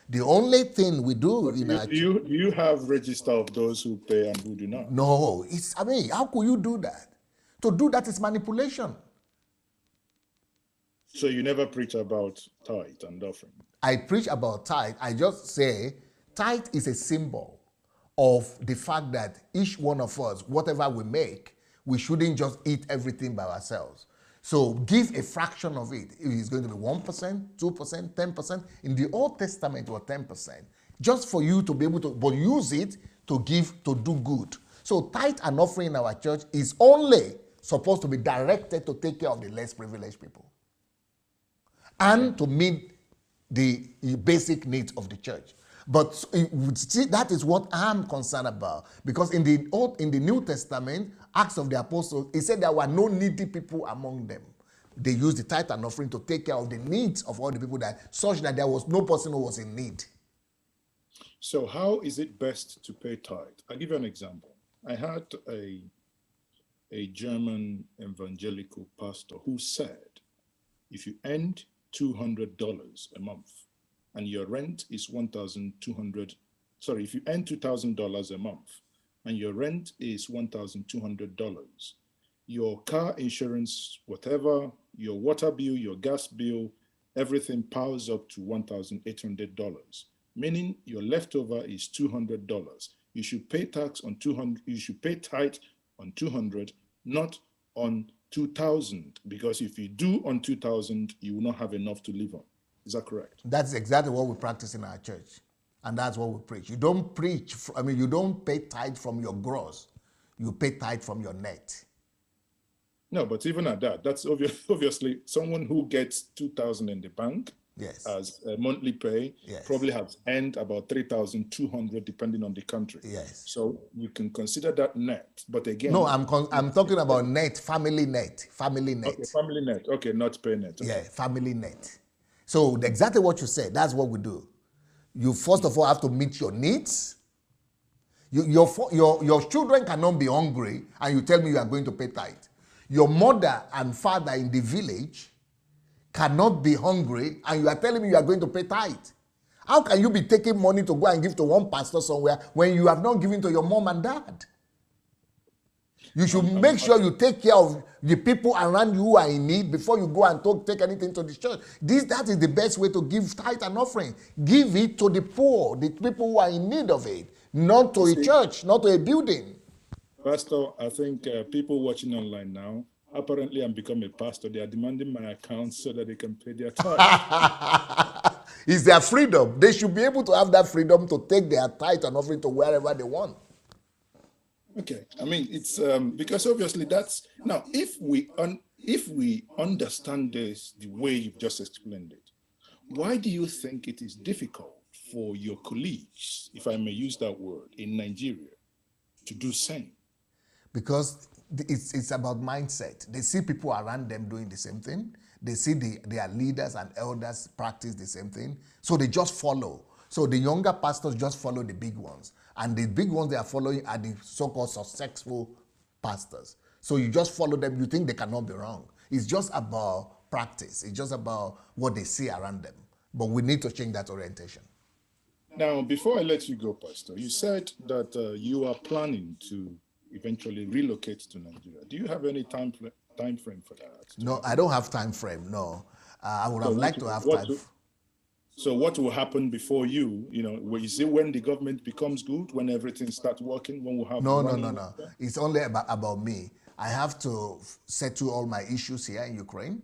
The only thing we do in our church. Do you have register of those who pay and who do not? No, how could you do that? To do that is manipulation. So you never preach about tithe and offering? I preach about tithe. I just say tithe is a symbol of the fact that each one of us, whatever we make, we shouldn't just eat everything by ourselves. So give a fraction of it. If it's going to be 1%, 2%, 10%. In the Old Testament, it was 10%. Just for you to be able to, but use it to give, to do good. So tithe and offering in our church is only supposed to be directed to take care of the less privileged people and to meet the basic needs of the church. But see, that is what I'm concerned about. Because in the New Testament, Acts of the Apostles, it said there were no needy people among them. They used the tithe and offering to take care of the needs of all the people, such that there was no person who was in need. So how is it best to pay tithe? I'll give you an example. I had a German evangelical pastor who said, if you earn $200 a month and your rent is $1,200, sorry, if you earn $2,000 a month and your rent is $1,200, your car insurance, whatever, your water bill, your gas bill, everything piles up to $1,800, meaning your leftover is $200. You should pay tax on 200, you should pay tithe on 200, not on 2,000, because if you do on 2,000, you will not have enough to live on. Is that correct? That's exactly what we practice in our church. And that's what we preach. You don't preach, you don't pay tithe from your gross. You pay tithe from your net. No, but even at that, that's obviously someone who gets 2,000 in the bank, yes, as a monthly pay, yes, probably has earned about 3,200 depending on the country. Yes. So you can consider that net. But again, no, I'm talking about net, family net. Okay, family net. Okay, not pay net. Okay. Yeah, family net. So exactly what you said, that's what we do. You first of all have to meet your needs. Your children cannot be hungry and you tell me you are going to pay tithe. Your mother and father in the village cannot be hungry and you are telling me you are going to pay tithe. How can you be taking money to go and give to one pastor somewhere when you have not given to your mom and dad? You should make sure you take care of the people around you who are in need before you go and take anything to the church. That is the best way to give tithe and offering. Give it to the poor, the people who are in need of it, not to a church, not to a building. Pastor, I think people watching online now, apparently I'm becoming a pastor. They are demanding my account so that they can pay their tithe. It's their freedom. They should be able to have that freedom to take their tithe and offering to wherever they want. Okay, I mean, it's because obviously that's, now, if we understand this the way you've just explained it, why do you think it is difficult for your colleagues, if I may use that word, in Nigeria to do same? Because it's about mindset. They see people around them doing the same thing. They see their leaders and elders practice the same thing. So they just follow. So the younger pastors just follow the big ones. And the big ones they are following are the so-called successful pastors. So you just follow them. You think they cannot be wrong. It's just about practice. It's just about what they see around them. But we need to change that orientation. Now, before I let you go, Pastor, you said that you are planning to eventually relocate to Nigeria. Do you have any time frame for that? No, I don't have time frame, no. I would have liked to have time. So what will happen before you? Is it when the government becomes good, when everything starts working, when we'll have... No. It's only about me. I have to settle all my issues here in Ukraine.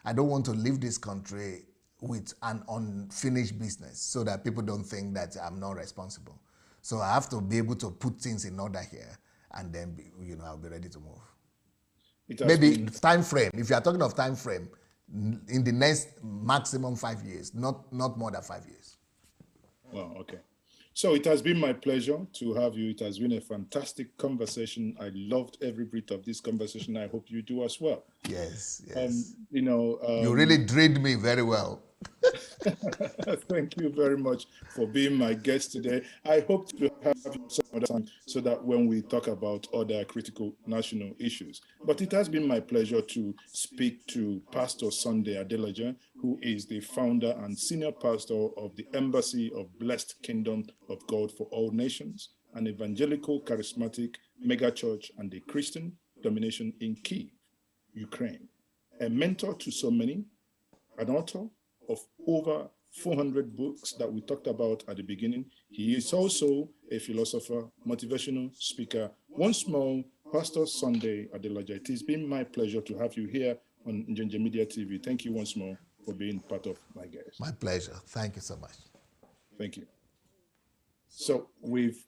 I don't want to leave this country with an unfinished business so that people don't think that I'm not responsible. So I have to be able to put things in order here and then, I'll be ready to move. Maybe time frame. If you are talking of time frame, in the next maximum 5 years, not more than 5 years. Well, okay. So it has been my pleasure to have you. It has been a fantastic conversation. I loved every bit of this conversation. I hope you do as well. Yes, yes. You really drilled me very well. Thank you very much for being my guest today. I hope to have you some other time so that when we talk about other critical national issues. But it has been my pleasure to speak to Pastor Sunday Adelaja, who is the founder and senior pastor of the Embassy of Blessed Kingdom of God for All Nations, an evangelical charismatic megachurch and a Christian domination in Kyiv, Ukraine. A mentor to so many, an author of over 400 books that we talked about at the beginning. He is also a philosopher, motivational speaker. Once more, Pastor Sunday Adelaja, it has been my pleasure to have you here on Njenje Media TV. Thank you once more for being part of my guest. My pleasure. Thank you so much. Thank you. So we've